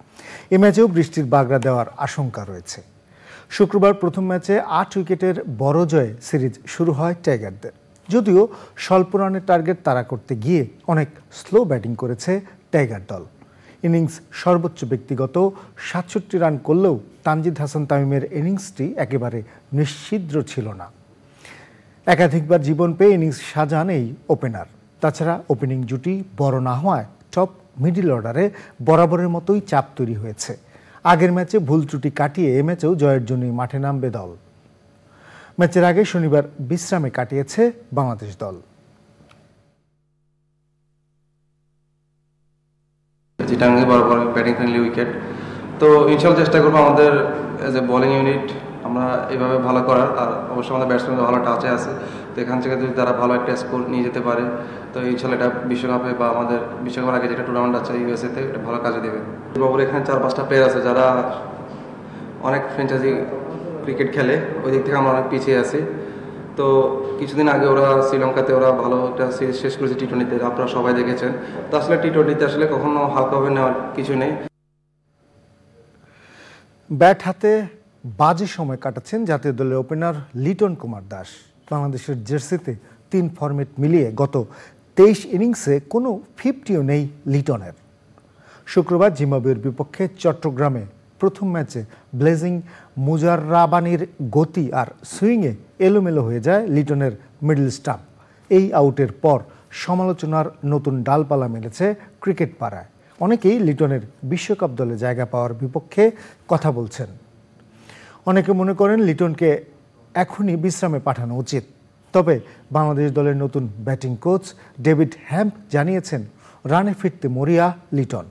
এ ম্যাচেও বৃষ্টির বাগড়া দেওয়ার আশঙ্কা রয়েছে। শুক্রবার প্রথম ম্যাচে 8 উইকেটের বড় জয়ে সিরিজ শুরু হয় টাইগারদের। যদিও স্বল্প রানের টার্গেট তাড়া করতে গিয়ে অনেক স্লো ব্যাটিং করেছে টাইগার দল। ইনিংস সর্বোচ্চ ব্যক্তিগত 67 রান করলেও তানজিদ হাসান তামিমের ইনিংসটি একেবারে নিশ্ছিদ্র ছিল না। একাধিকবার জীবন পেয়ে ইনিংস সাজান এই ওপেনার। তাছাড়া ওপেনিং জুটি বড় না হওয়ায় টপ মিডল অর্ডারে বরাবরের মতোই চাপ তৈরি হয়েছে। আগের ম্যাচে ভুল ত্রুটি কাটিয়ে এ ম্যাচেও জয়ের জন্যই মাঠে নামবে দল। ম্যাচের আগে শনিবার বিশ্রামে কাটিয়েছে বাংলাদেশ দল। চিটাগাংয়ে বরাবর ব্যাটিং ফ্রেন্ডলি উইকেট, তো ইনশাল্লাহ চেষ্টা করবো আমাদের এজ এ বোলিং ইউনিট আমরা এইভাবে ভালো করার। আর অবশ্যই আমাদের ব্যাটসম্যান ভালো টাচে আছে, তো এখান থেকে যদি তারা ভালো একটা স্কোর নিয়ে যেতে পারে তো ইনশাল্লাহ এটা বিশ্বকাপে বা আমাদের বিশ্বকাপের আগে যেটা টুর্নামেন্ট আছে ইউএসএতে এটা ভালো কাজে দেবে। বাবুর এখানে 4-5টা প্লেয়ার আছে যারা অনেক ফ্র্যাঞ্চাইজি ক্রিকেট খেলে, ওই দিক থেকে আমরা অনেক পিছিয়ে আছি। তো কিছুদিন আগে ওরা শ্রীলঙ্কাতে ওরা ভালো একটা সিরিজ শেষ করেছে টি-20-তে, আপনারা সবাই দেখেছেন। তো আসলে টি-20-তে আসলে কখনো হালকাভাবে নেওয়ার কিছু নেই। ব্যাট হাতে বাজে সময় কাটাচ্ছেন জাতীয় দলের ওপেনার লিটন কুমার দাস। বাংলাদেশের জার্সিতে 3 ফরম্যাট মিলিয়ে গত 23 ইনিংসে কোনো 50ও নেই লিটনের। শুক্রবার জিম্বাবুয়ের বিপক্ষে চট্টগ্রামে প্রথম ম্যাচে ব্লেজিং মুজাররাবানির গতি আর সুইংয়ে এলোমেলো হয়ে যায় লিটনের মিডল স্টাম্প। এই আউটের পর সমালোচনার নতুন ডালপালা মেলেছে ক্রিকেট পাড়ায়। অনেকেই লিটনের বিশ্বকাপ দলে জায়গা পাওয়ার বিপক্ষে কথা বলছেন। অনেকে মনে করেন লিটনকে এখনই বিশ্রামে পাঠানো উচিত। তবে বাংলাদেশ দলের নতুন ব্যাটিং কোচ ডেভিড হ্যাম্প জানিয়েছেন রানে ফিরতে মরিয়া লিটন,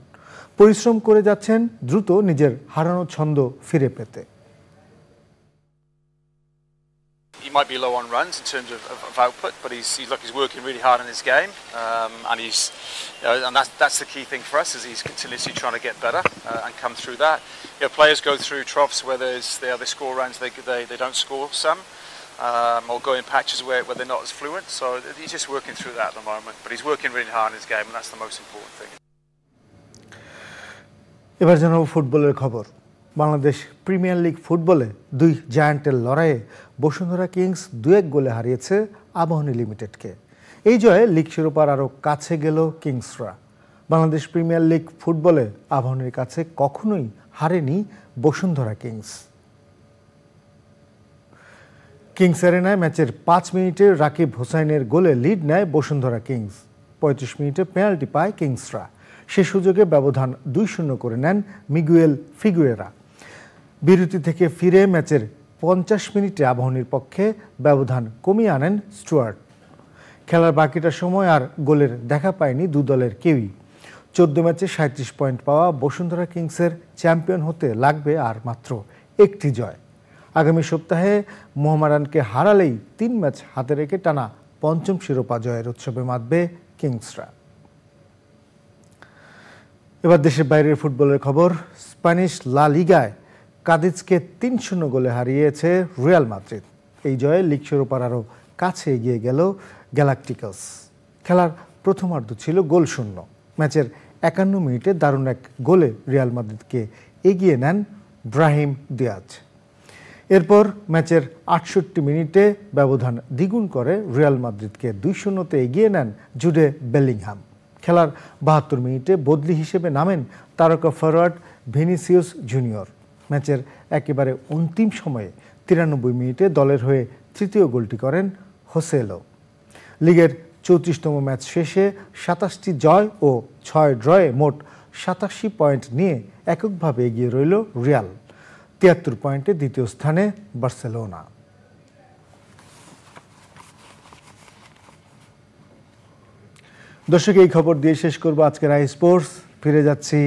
পরিশ্রম করে যাচ্ছেন দ্রুত নিজের হারানো ছন্দ ফিরে পেতে। He might be low on runs in terms of output, but he's working really hard in his game, and that's the key thing for us is he's continuously trying to get better and come through that. Players go through troughs where they score runs, they don't score some, or go in patches where they're not as fluent. So he's just working through that at the moment, but he's working really hard in his game, and that's the most important thing. এবার জানাবো ফুটবলের খবর। Bangladesh premier league ফুটবলে 2 জায়ান্টের লড়াইয়ে Bashundhara Kings 2-1 গোলে হারিয়েছে আবাহনী লিমিটেডকে। এই জয়ে লিগ শিরোপার আরও কাছে গেল কিংসরা। বাংলাদেশ প্রিমিয়ার লিগ ফুটবলে আবাহনীর কাছে কখনোই হারেনি বসুন্ধরা কিংস। কিংস অ্যারেনায় ম্যাচের 5 মিনিটে রাকিব হোসাইনের গোলে লিড নেয় বসুন্ধরা কিংস। 35 মিনিটে পেনাল্টি পায় কিংসরা। সে সুযোগে ব্যবধান 2-0 করে নেন মিগুয়েল ফিগুয়েরা। বিরতি থেকে ফিরে ম্যাচের 50 মিনিটে আবাহনীর পক্ষে ব্যবধান কমিয়ে আনেন স্টুয়ার্ট। খেলার বাকিটা সময় আর গোলের দেখা পায়নি দু দলের কেউই। 14 ম্যাচে 37 পয়েন্ট পাওয়া বসুন্ধরা কিংসের চ্যাম্পিয়ন হতে লাগবে আর মাত্র একটি জয়। আগামী সপ্তাহে মোহামেডানকে হারালেই 3 ম্যাচ হাতে রেখে টানা 5ম শিরোপা জয়ের উৎসবে মাতবে কিংসরা। এবার দেশের বাইরের ফুটবলের খবর। স্প্যানিশ লা লিগায় কাদিজকে 3-0 গোলে হারিয়েছে রিয়াল মাদ্রিদ। এই জয়ে লিগ শিরোপার আরও কাছে এগিয়ে গেল গ্যালাকটিকাস। খেলার প্রথমার্ধ ছিল গোলশূন্য। ম্যাচের 51 মিনিটে দারুণ এক গোলে রিয়াল মাদ্রিদকে এগিয়ে নেন ব্রাহিম দিয়াজ। এরপর ম্যাচের 68 মিনিটে ব্যবধান দ্বিগুণ করে রিয়াল মাদ্রিদকে 2-0-তে এগিয়ে নেন জুডে বেলিংহাম। খেলার 72 মিনিটে বদলি হিসেবে নামেন তারকা ফরওয়ার্ড ভিনিসিয়াস জুনিয়র। ম্যাচের একেবারে অন্তিম সময়ে 93 মিনিটে দলের হয়ে তৃতীয় গোলটি করেন হোসেলো। লিগের 34তম ম্যাচ শেষে 27টি জয় ও 6 ড্রয়ে মোট 87 পয়েন্ট নিয়ে এককভাবে এগিয়ে রইল রিয়াল। 73 পয়েন্টে দ্বিতীয় স্থানে বার্সেলোনা। দর্শক, এই খবর দিয়ে শেষ করবো আজকের আই স্পোর্টস। ফিরে যাচ্ছি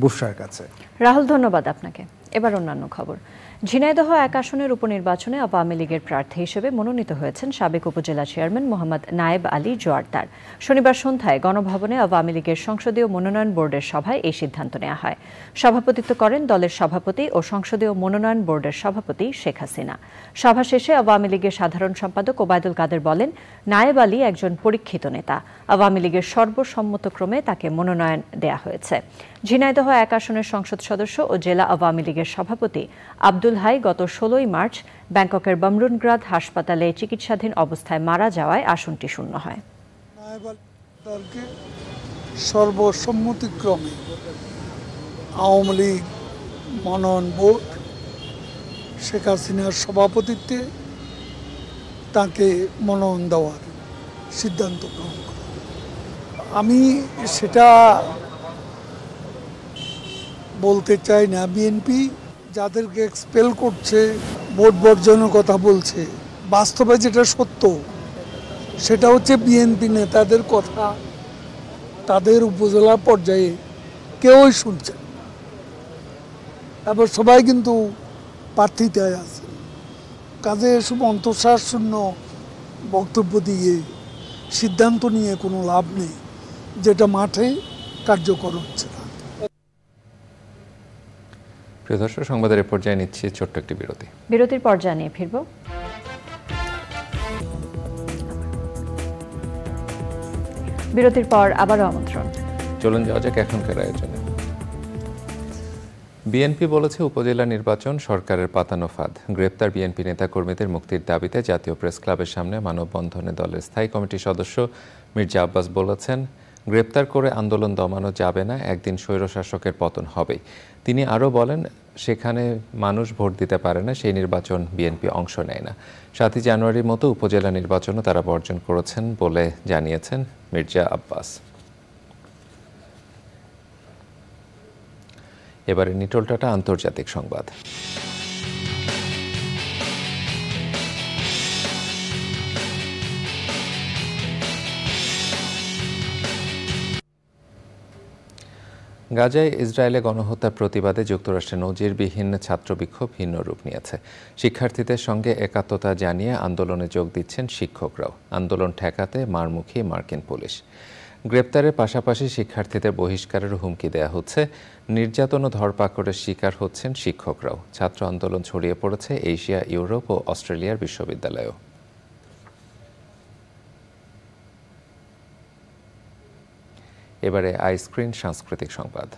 বুশরার কাছে। রাহুল, ধন্যবাদ আপনাকে। এবার অন্যান্য খবর। ঝিনাইদহ 1 আসনের উপনির্বাচনে আওয়ামী লীগের প্রার্থী হিসেবে মনোনীত হয়েছেন সাবেক উপজেলা চেয়ারম্যান মোহাম্মদ নায়েব আলী জোয়ারদার। শনিবার সন্ধ্যায় গণভবনে আওয়ামী লীগের সংসদীয় মনোনয়ন বোর্ডের সভায় এই সিদ্ধান্ত নেওয়া হয়। সভাপতিত্ব করেন দলের সভাপতি ও সংসদীয় মনোনয়ন বোর্ডের সভাপতি শেখ হাসিনা। সভা শেষে আওয়ামী লীগের সাধারণ সম্পাদক ওবায়দুল কাদের বলেন, নায়েব আলী একজন পরীক্ষিত নেতা। আওয়ামী লীগের সর্বসম্মতক্রমে তাকে মনোনয়ন দেয়া হয়েছে। ঝিনাইদহ 1 আসনের সংসদ সদস্য ও জেলা আওয়ামী লীগের সভাপতি আব্দুল হাই গত 16 মার্চ ব্যাংককের বমরুনগ্রাদ হাসপাতালে চিকিৎসাধীন অবস্থায় মারা যাওয়ায় আসনটি শূন্য হয়। সর্বসম্মতিক্রমে আওয়ামী লীগ মনোনয়ন বোর্ড শেখ হাসিনার সভাপতিত্বে তাকে মনোনয়ন দেওয়ার সিদ্ধান্ত গ্রহণ করে। আমি সেটা বলতে চাই না। বিএনপি যাদেরকে এক্সপেল করছে, ভোট বর্জনের কথা বলছে, বাস্তবে যেটা সত্য সেটা হচ্ছে বিএনপি নেতাদের কথা তাদের উপজেলা পর্যায়ে কেউই শুনছে। এবার সবাই কিন্তু প্রার্থিতায় আছে, কাজে এসব অন্তঃসার শূন্য বক্তব্য দিয়ে সিদ্ধান্ত নিয়ে কোনো লাভ নেই, যেটা মাঠে কার্যকর হচ্ছে না। প্রিয় দর্শক, সংবাদের এই পর্যায়ে নিচ্ছি ছোট্ট একটি বিরতি। বিরতির পর জানিয়ে ফিরব। বিরতির পর আবারও আমন্ত্রণ। চলুন যাওয়া যাক এখনকার আয়োজনে। বিএনপি বলেছে উপজেলা নির্বাচন সরকারের পাতানো ফাঁদ। গ্রেপ্তার বিএনপি নেতাকর্মীদের মুক্তির দাবিতে জাতীয় প্রেস ক্লাবের সামনে মানববন্ধনে দলের স্থায়ী কমিটির সদস্য মির্জা আব্বাস বলেছেন, গ্রেপ্তার করে আন্দোলন দমানো যাবে না, একদিন স্বৈরশাসকের পতন হবেই। তিনি আরও বলেন, সেখানে মানুষ ভোট দিতে পারে না, সেই নির্বাচন বিএনপি অংশ নেয় না। 7 জানুয়ারির মতো উপজেলা নির্বাচনও তারা বর্জন করেছেন বলে জানিয়েছেন মির্জা আব্বাস। এবারে নিটোলটাটা আন্তর্জাতিক সংবাদ। গাজায় ইসরায়েলে গণহত্যার প্রতিবাদে যুক্তরাষ্ট্রে নজিরবিহীন ছাত্র বিক্ষোভ ভিন্ন রূপ নিয়েছে। শিক্ষার্থীদের সঙ্গে একাত্মতা জানিয়ে আন্দোলনে যোগ দিচ্ছেন শিক্ষকরাও। আন্দোলন ঠেকাতে মারমুখী মার্কিন পুলিশ। গ্রেপ্তারের পাশাপাশি শিক্ষার্থীদের বহিষ্কারের হুমকি দেয়া হচ্ছে। নির্যাতন ও ধরপাকড়ের শিকার হচ্ছেন শিক্ষকরাও। ছাত্র আন্দোলন ছড়িয়ে পড়েছে এশিয়া, ইউরোপ ও অস্ট্রেলিয়ার বিশ্ববিদ্যালয়েও। এবারে আইস্ক্রিন সাংস্কৃতিক সংবাদ।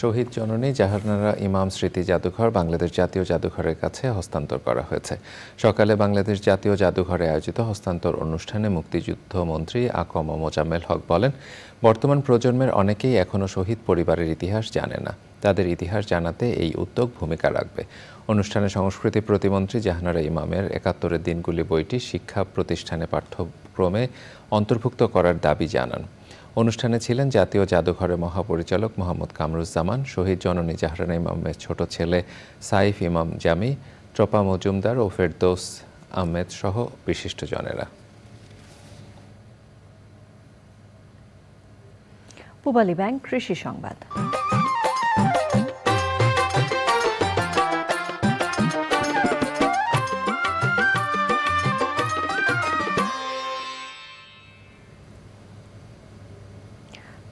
শহীদ জননী জাহানারা ইমাম স্মৃতি জাদুঘর বাংলাদেশ জাতীয় জাদুঘরের কাছে হস্তান্তর করা হয়েছে। সকালে বাংলাদেশ জাতীয় জাদুঘরে আয়োজিত হস্তান্তর অনুষ্ঠানে মুক্তিযুদ্ধ মন্ত্রী আকম মোজাম্মেল হক বলেন, বর্তমান প্রজন্মের অনেকেই এখনও শহীদ পরিবারের ইতিহাস জানে না। তাদের ইতিহাস জানাতে এই উদ্যোগ ভূমিকা রাখবে। অনুষ্ঠানে সংস্কৃতি প্রতিমন্ত্রী জাহানারা ইমামের ৭১ দিনগুলি বইটি শিক্ষা প্রতিষ্ঠানে পাঠ্যক্রমে অন্তর্ভুক্ত করার দাবি জানান। অনুষ্ঠানে ছিলেন জাতীয় জাদুঘরের মহাপরিচালক মোহাম্মদ কামরুজ্জামান, শহীদ জননী জাহানারা ইমামের ছোট ছেলে সাইফ ইমাম জামি, ট্রপা মজুমদার ও ফেরদৌস আহমেদ সহ বিশিষ্টজনেরা। পূবালী ব্যাংক কৃষি সংবাদ।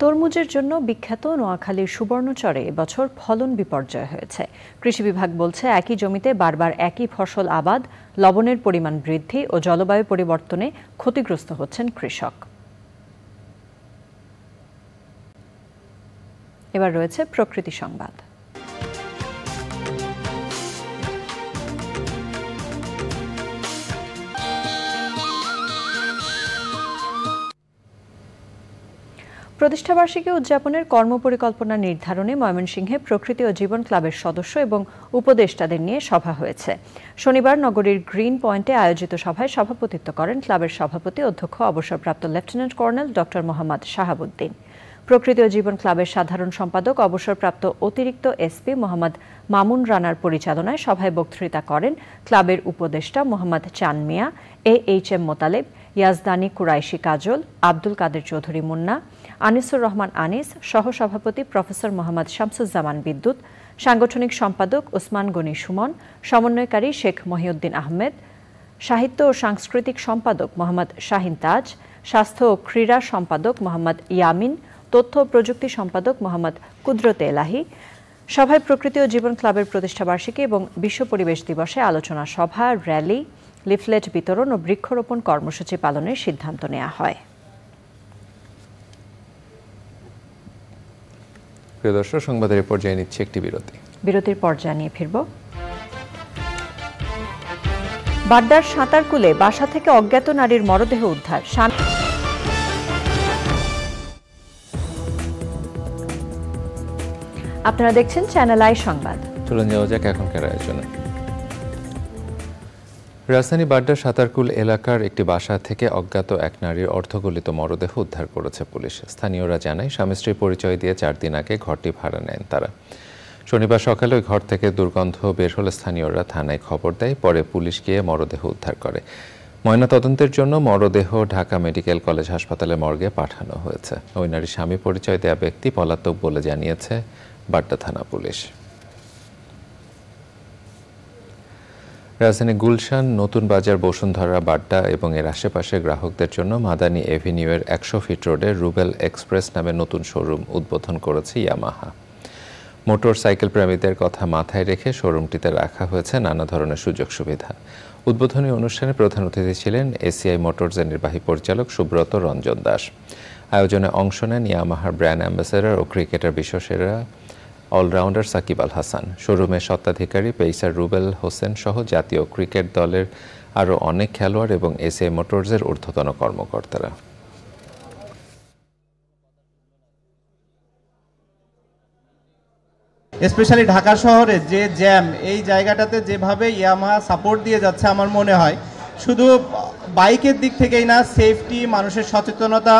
তরমুজের জন্য বিখ্যাত নোয়াখালীর সুবর্ণচরে এবছর ফলন বিপর্যয় হয়েছে। কৃষি বিভাগ বলছে, একই জমিতে বারবার একই ফসল আবাদ, লবণের পরিমাণ বৃদ্ধি ও জলবায়ু পরিবর্তনে ক্ষতিগ্রস্ত হচ্ছেন কৃষক। এবার রয়েছে প্রকৃতি সংবাদ। প্রতিষ্ঠাবার্ষিকী উদযাপনের কর্মপরিকল্পনা নির্ধারণে ময়মনসিংহে প্রকৃতি ও জীবন ক্লাবের সদস্য এবং উপদেষ্টাদের নিয়ে সভা হয়েছে। শনিবার নগরীর গ্রিন পয়েন্টে আয়োজিত সভায় সভাপতিত্ব করেন ক্লাবের সভাপতি অধ্যক্ষ অবসরপ্রাপ্ত lieutenant colonel doctor Mohammad Shahabuddin. প্রকৃতি ও জীবন ক্লাবের সাধারণ সম্পাদক অবসরপ্রাপ্ত অতিরিক্ত এসপি মোহাম্মদ মামুন রানার পরিচালনায় সভায় বক্তৃতা করেন ক্লাবের উপদেষ্টা মোহাম্মদ চান মিয়া, AHM মোতালেব, ইয়াজদানি কুরাইশি কাজল, আব্দুল কাদের চৌধুরী মুন্না, আনিসুর রহমান আনিস, সহসভাপতি প্রফেসর মোহাম্মদ শামসুজ্জামান বিদ্যুৎ, সাংগঠনিক সম্পাদক ওসমান গনি সুমন, সমন্বয়কারী শেখ মহিউদ্দিন আহমেদ, সাহিত্য ও সাংস্কৃতিক সম্পাদক মোহাম্মদ শাহিন তাজ, স্বাস্থ্য ও ক্রীড়া সম্পাদক মোহাম্মদ ইয়ামিন, তথ্য ও প্রযুক্তি সম্পাদক মোহাম্মদ কুদরতে এলাহি। সভায় প্রকৃতি ও জীবন ক্লাবের প্রতিষ্ঠাবার্ষিকী এবং বিশ্ব পরিবেশ দিবসে আলোচনা সভা, র্যালি, লিফলেট বিতরণ ও বৃক্ষরোপণ কর্মসূচি পালনের সিদ্ধান্ত নেওয়া হয়। প্রিয় দর্শক, সংবাদের পর্যায়ে নিচ্ছে একটি বিরতির পর জানিয়ে ফিরব। বাড্ডার সাঁতারকুলে বাসা থেকে অজ্ঞাত নারীর মরদেহ উদ্ধার। আপনারা দেখছেন চ্যানেল আই সংবাদ। চলুন যাওয়া যাক এখনকার আয়োজনে। রাজধানী বাড্ডার সাঁতারকুল এলাকার একটি বাসা থেকে অজ্ঞাত এক নারীর অর্ধগলিত মরদেহ উদ্ধার করেছে পুলিশ। স্থানীয়রা জানায়, স্বামী স্ত্রীর পরিচয় দিয়ে 4 দিন আগে ঘরটি ভাড়া নেন তারা। শনিবার সকালে ওই ঘর থেকে দুর্গন্ধ বের হলে স্থানীয়রা থানায় খবর দেয়। পরে পুলিশ গিয়ে মরদেহ উদ্ধার করে। ময়নাতদন্তের জন্য মরদেহ ঢাকা মেডিকেল কলেজ হাসপাতালে মর্গে পাঠানো হয়েছে। ওই নারীর স্বামী পরিচয় দেয়া ব্যক্তি পলাতক বলে জানিয়েছে বাড্ডা থানা পুলিশ। রাজধানী গুলশান, নতুন বাজার, বসুন্ধরা, বাড্ডা এবং এর আশেপাশে গ্রাহকদের জন্য মাদানী এভিনিউয়ের 100 ফিট রোডে রুবেল এক্সপ্রেস নামে নতুন শোরুম উদ্বোধন করেছে ইয়ামাহা। মোটর সাইকেল প্রেমীদের কথা মাথায় রেখে শোরুমটিতে রাখা হয়েছে নানা ধরনের সুযোগ সুবিধা। উদ্বোধনী অনুষ্ঠানে প্রধান অতিথি ছিলেন এসিআই মোটরসের নির্বাহী পরিচালক সুব্রত রঞ্জন দাস। আয়োজনে অংশ নেন ইয়ামাহার ব্র্যান্ড অ্যাম্বাসেডর ও ক্রিকেটার বিশ্বসেরা অলরাউন্ডার সাকিব আল হাসান। শোরুমের স্বত্বাধিকারী পেসার রুবেল হোসেন সহ জাতীয় ক্রিকেট দলের আরও অনেক খেলোয়াড় এবং এসিআই মোটরসের ঊর্ধ্বতন কর্মকর্তারা। স্পেশালি ঢাকা শহরে যে জ্যাম, এই জায়গাটাতে যেভাবে ইয়ামাহা সাপোর্ট দিয়ে যাচ্ছে, আমার মনে হয় শুধু বাইকের দিক থেকেই না, সেফটি, মানুষের সচেতনতা,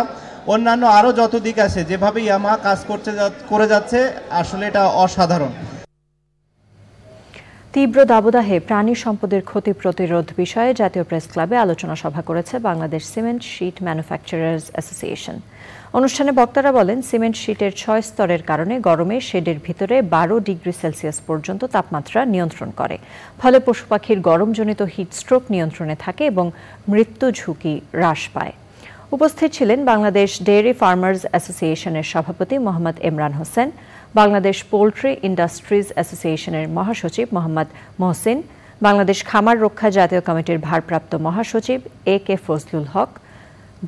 অন্যান্য আরও যত দিক আছে, যেভাবে ইয়ামাহা কাজ করে যাচ্ছে, আসলে এটা অসাধারণ। তীব্র দাবদাহে প্রাণী সম্পদের ক্ষতি প্রতিরোধ বিষয়ে জাতীয় প্রেস ক্লাবে আলোচনা সভা করেছে Bangladesh cement sheet manufacturers association. অনুষ্ঠানে বক্তারা বলেন, সিমেন্ট শিটের 6 স্তরের কারণে গরমে শেডের ভিতরে 12 ডিগ্রি সেলসিয়াস পর্যন্ত তাপমাত্রা নিয়ন্ত্রণ করে। ফলে পশু পাখির গরমজনিত হিটস্ট্রোক নিয়ন্ত্রণে থাকে এবং মৃত্যু ঝুঁকি হ্রাস পায়। উপস্থিত ছিলেন বাংলাদেশ ডেয়ারি ফার্মার্স অ্যাসোসিয়েশনের সভাপতি মোহাম্মদ ইমরান হোসেন, বাংলাদেশ পোল্ট্রি ইন্ডাস্ট্রিজ অ্যাসোসিয়েশনের মহাসচিব মোহাম্মদ মহসিন, বাংলাদেশ খামার রক্ষা জাতীয় কমিটির ভারপ্রাপ্ত মহাসচিব AK Fazlul Haque,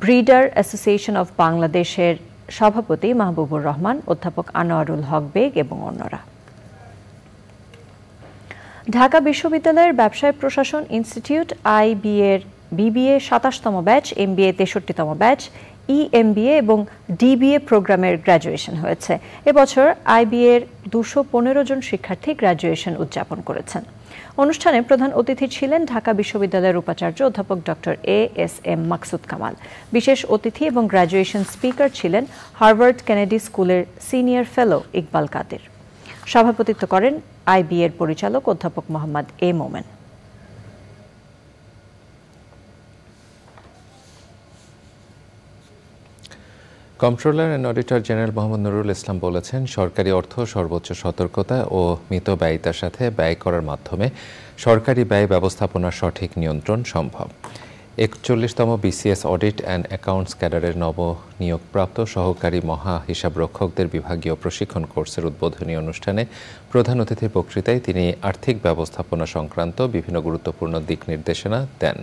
breeder association of বাংলাদেশের সভাপতি মাহবুবুর রহমান, অধ্যাপক আনোয়ারুল হক বেগ এবং অন্যরা। ঢাকা বিশ্ববিদ্যালয়ের ব্যবসায় প্রশাসন ইনস্টিটিউট IB-এর BBA 27তম ব্যাচ, MBA 63তম ব্যাচ, EMBA এবং DBA প্রোগ্রামের গ্র্যাজুয়েশন হয়েছে। এবছর IB-এর 215 জন শিক্ষার্থী গ্র্যাজুয়েশন উদযাপন করেছেন। অনুষ্ঠানে প্রধান অতিথি ছিলেন ঢাকা বিশ্ববিদ্যালয়ের উপাচার্য অধ্যাপক ডক্টর ASM মাকসুদ কামাল। বিশেষ অতিথি এবং গ্র্যাজুয়েশন স্পিকার ছিলেন হার্ভার্ড কেনেডি স্কুলের সিনিয়র ফেলো ইকবাল কাদের। সভাপতিত্ব করেন IB-এর পরিচালক অধ্যাপক Mohammad A Momen. Controller and auditor general Mohammad Nurul Islam বলেছেন, সরকারি অর্থ সর্বোচ্চ সতর্কতা ও মিতব্যয়িতার সাথে ব্যয় করার মাধ্যমে সরকারি ব্যয় ব্যবস্থাপনার সঠিক নিয়ন্ত্রণ সম্ভব। 41তম BCS অডিট অ্যান্ড অ্যাকাউন্টস ক্যাডারের নবনিয়োগপ্রাপ্ত সহকারী মহা হিসাবরক্ষকদের বিভাগীয় প্রশিক্ষণ কোর্সের উদ্বোধনী অনুষ্ঠানে প্রধান অতিথির বক্তৃতায় তিনি আর্থিক ব্যবস্থাপনা সংক্রান্ত বিভিন্ন গুরুত্বপূর্ণ দিক নির্দেশনা দেন।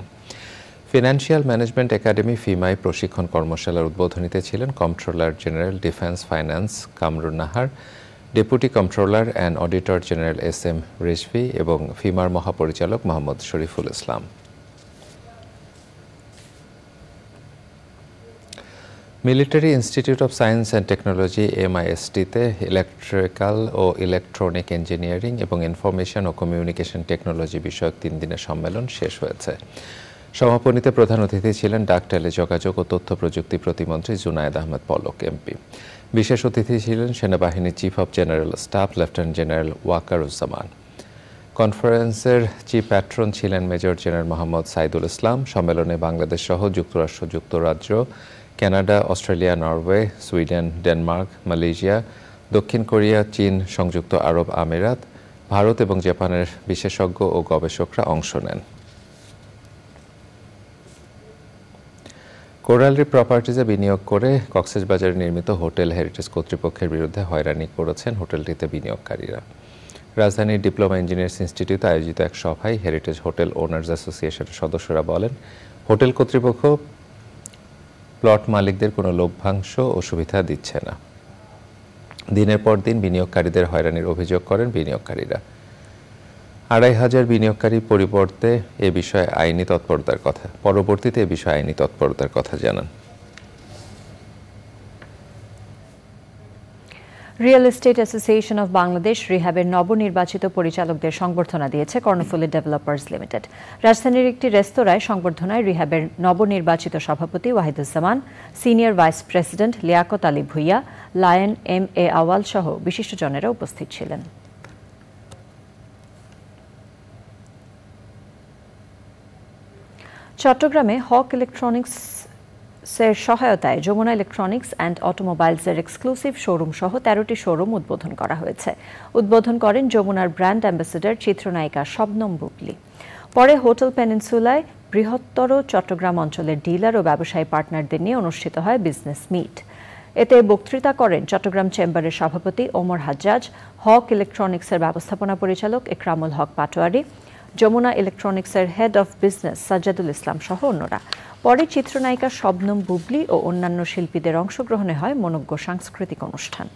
ফিনান্সিয়াল ম্যানেজমেন্ট একাডেমি ফিমাই প্রশিক্ষণ কর্মশালার উদ্বোধনীতে ছিলেন controller general defence finance Kamrun Nahar, deputy controller and auditor general SM Rezvi এবং ফিমার মহাপরিচালক Mohammad Shariful Islam. Military institute of science and technology MIST-তে ইলেকট্রিক্যাল ও ইলেকট্রনিক ইঞ্জিনিয়ারিং এবং ইনফরমেশন ও কমিউনিকেশন টেকনোলজি বিষয়ক 3 দিনের সম্মেলন শেষ হয়েছে। সমাপনীতে প্রধান অতিথি ছিলেন ডাক, টেলিযোগাযোগ ও তথ্য প্রযুক্তি প্রতিমন্ত্রী জুনায়েদ আহমেদ পলক MP। বিশেষ অতিথি ছিলেন সেনাবাহিনীর chief of general staff lieutenant general Wakeruzzaman. কনফারেন্সের চিফ প্যাট্রন ছিলেন মেজর জেনারেল মোহাম্মদ সাইদুল ইসলাম। সম্মেলনে বাংলাদেশ সহ যুক্তরাষ্ট্র, যুক্তরাজ্য, Canada, Australia, Norway, Sweden, Denmark, Malaysia, দক্ষিণ কোরিয়া, চীন, সংযুক্ত আরব আমিরাত, ভারত এবং জাপানের বিশেষজ্ঞ ও গবেষকরা অংশ নেন। কোরাল রিফ প্রপার্টিজে বিনিয়োগ করে কক্সবাজারে নির্মিত হোটেল হেরিটেজ কর্তৃপক্ষের বিরুদ্ধে হয়রানি করেছেন হোটেলটিতে বিনিয়োগকারীরা। রাজধানীর ডিপ্লোমা ইঞ্জিনিয়ার্স ইনস্টিটিউটে আয়োজিত এক সভায় হেরিটেজ হোটেল ওনার্স অ্যাসোসিয়েশনের সদস্যরা বলেন, হোটেল কর্তৃপক্ষ প্লট মালিকদের কোনো লভ্যাংশ ও সুবিধা দিচ্ছে না। দিনের পর দিন বিনিয়োগকারীদের হয়রানির অভিযোগ করেন বিনিয়োগকারীরা। ২৫০০ বিনিয়োগকারী পরবর্তীতে এ বিষয়ে আইনি তৎপরতার কথা জানান। Real estate association of Bangladesh রিহ্যাবের নবনির্বাচিত পরিচালকদের সংবর্ধনা দিয়েছে কর্ণফুলী ডেভেলপার্স লিমিটেড। রাজধানীর একটি রেস্তোরাঁয় সংবর্ধনায় রিহ্যাবের নবনির্বাচিত সভাপতি Wahiduzzaman, senior vice president Liaquat Ali Bhuiyan, lion MA Awal সহ বিশিষ্টজনেরা উপস্থিত ছিলেন। চট্টগ্রামে হক ইলেকট্রনিক্সের সহায়তায় যমুনা ইলেকট্রনিক্স অ্যান্ড অটোমোবাইলসের এক্সক্লুসিভ শোরুম সহ 13টি শোরুম উদ্বোধন করা হয়েছে। উদ্বোধন করেন যমুনার ব্র্যান্ড অ্যাম্বাসেডর চিত্রনায়িকা শবনম বুবলি। পরে হোটেল পেনিনসুলায় বৃহত্তর চট্টগ্রাম অঞ্চলের ডিলার ও ব্যবসায়ী পার্টনারদের নিয়ে অনুষ্ঠিত হয় বিজনেস মিট। এতে বক্তৃতা করেন চট্টগ্রাম চেম্বারের সভাপতি ওমর হাজ্জাজ, হক ইলেকট্রনিক্সের ব্যবস্থাপনা পরিচালক ইকরামুল হক পাটোয়ারি, যমুনা ইলেকট্রনিক্সের হেড অফ বিজনেস সাজ্জাদুল ইসলাম সহ অন্যরা। পরে চিত্রনায়িকা শবনম বুবলি ও অন্যান্য শিল্পীদের অংশগ্রহণে হয় মনোজ্ঞ সাংস্কৃতিক অনুষ্ঠান।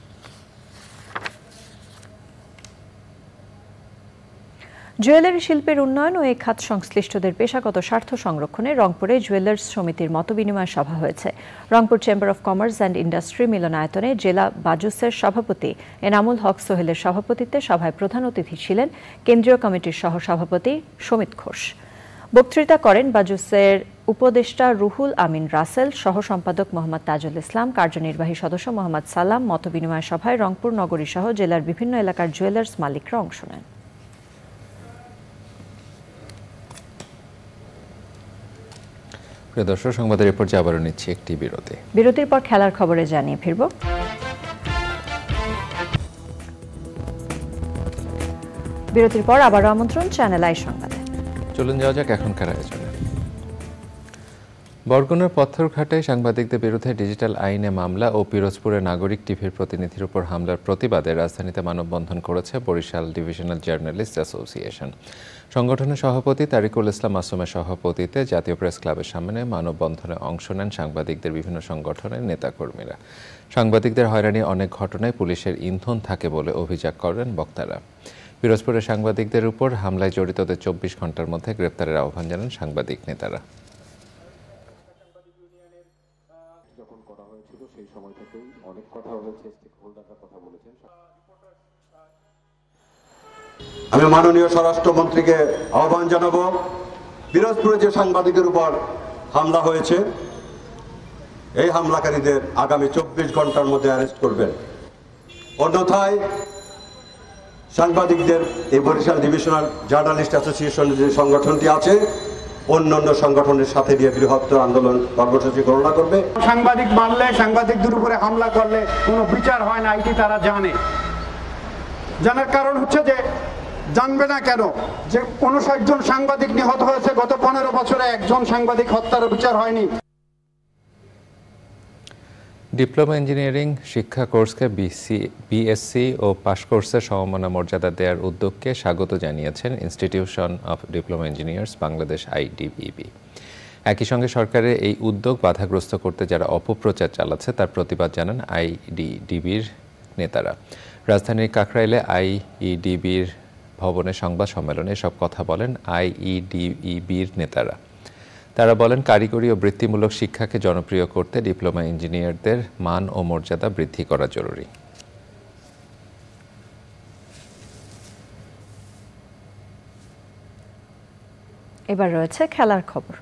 জুয়েলারি শিল্পের উন্নয়ন ও এই খাত সংশ্লিষ্টদের পেশাগত স্বার্থ সংরক্ষণে রংপুরে জুয়েলার্স সমিতির মতবিনিময় সভা হয়েছে। Rangpur chamber of commerce and industry মিলনায়তনে জেলা বাজুসের সভাপতি এনামুল হক সোহেলের সভাপতিত্বে সভায় প্রধান অতিথি ছিলেন কেন্দ্রীয় কমিটির সহসভাপতি সমিত ঘোষ। বক্তৃতা করেন বাজুসের উপদেষ্টা রুহুল আমিন রাসেল, সহ সম্পাদক মোহাম্মদ তাজুল ইসলাম, কার্যনির্বাহী সদস্য মোহাম্মদ সালাম। মতবিনিময় সভায় রংপুর নগরী সহ জেলার বিভিন্ন এলাকার জুয়েলার্স মালিকরা অংশ নেন। প্রিয় দর্শক, সংবাদের এরপর আবারও নিচ্ছি একটি বিরতি। বিরতির পর খেলার খবরে জানিয়ে ফিরব। বিরতির পর আবারও আমন্ত্রণ চ্যানেল আই সংবাদে। চলুন যাওয়া যাক এখনকার আয়োজনে। বরগুনার পত্থরঘাটে সাংবাদিকদের বিরুদ্ধে ডিজিটাল আইনে মামলা ও পিরোজপুরে নাগরিক টিভির প্রতিনিধির উপর হামলার প্রতিবাদে রাজধানীতে মানববন্ধন করেছে বরিশাল ডিভিশনাল জার্নালিস্ট অ্যাসোসিয়েশন। সংগঠনের সভাপতি তারিকুল ইসলাম মাসুমের সভাপতিত্বে জাতীয় প্রেস ক্লাবের সামনে মানববন্ধনে অংশ নেন সাংবাদিকদের বিভিন্ন সংগঠনের নেতাকর্মীরা। সাংবাদিকদের হয়রানি অনেক ঘটনায় পুলিশের ইন্ধন থাকে বলে অভিযোগ করেন বক্তারা। পিরোজপুরে সাংবাদিকদের উপর হামলায় জড়িতদের 24 ঘন্টার মধ্যে গ্রেপ্তারের আহ্বান জানান সাংবাদিক নেতারা। আমি মাননীয় স্বরাষ্ট্রমন্ত্রীকে আহ্বান জানাবো, পিরোজপুরে যে সাংবাদিকের উপর হামলা হয়েছে এই হামলাকারীদের আগামী 24 ঘন্টার মধ্যে অ্যারেস্ট করবেন। অন্যথায় সাংবাদিকদের এই বরিশাল ডিভিশনাল জার্নালিস্ট অ্যাসোসিয়েশন যে সংগঠনটি আছে অন্যান্য সংগঠনের সাথে দিয়ে বৃহত্তর আন্দোলন কর্মসূচি ঘোষণা করবে। সাংবাদিক মারলে, সাংবাদিকদের উপরে হামলা করলে কোনো বিচার হয় না, এটি তারা জানে। জানার কারণ হচ্ছে যে জানবে না কেন যে 59 জন সাংবাদিক নিহত হয়েছে, গত 15 বছরে একজন সাংবাদিক হত্যার বিচার হয়নি। ডিপ্লোমা ইঞ্জিনিয়ারিং শিক্ষা কোর্সকে বিএসসি ও পাশ কোর্সের সমমানা মর্যাদা দেওয়ার উদ্যোগকে স্বাগত জানিয়েছেন institution of diploma engineers Bangladesh IDBB। একই সঙ্গে সরকারের এই উদ্যোগ বাধাগ্রস্ত করতে যারা অপপ্রচার চালাচ্ছে তার প্রতিবাদ জানান IDBর নেতারা। রাজধানীর কাকরাইলে IEDBর ভবনে সংবাদ সম্মেলনে সব কথা বলেন IEDBর নেতারা। তারা বলেন, কারিগরি ও বৃত্তিমূলক শিক্ষাকে জনপ্রিয় করতে ডিপ্লোমা ইঞ্জিনিয়ারদের মান ও মর্যাদা বৃদ্ধি করা জরুরি। এবার রয়েছে খেলার খবর।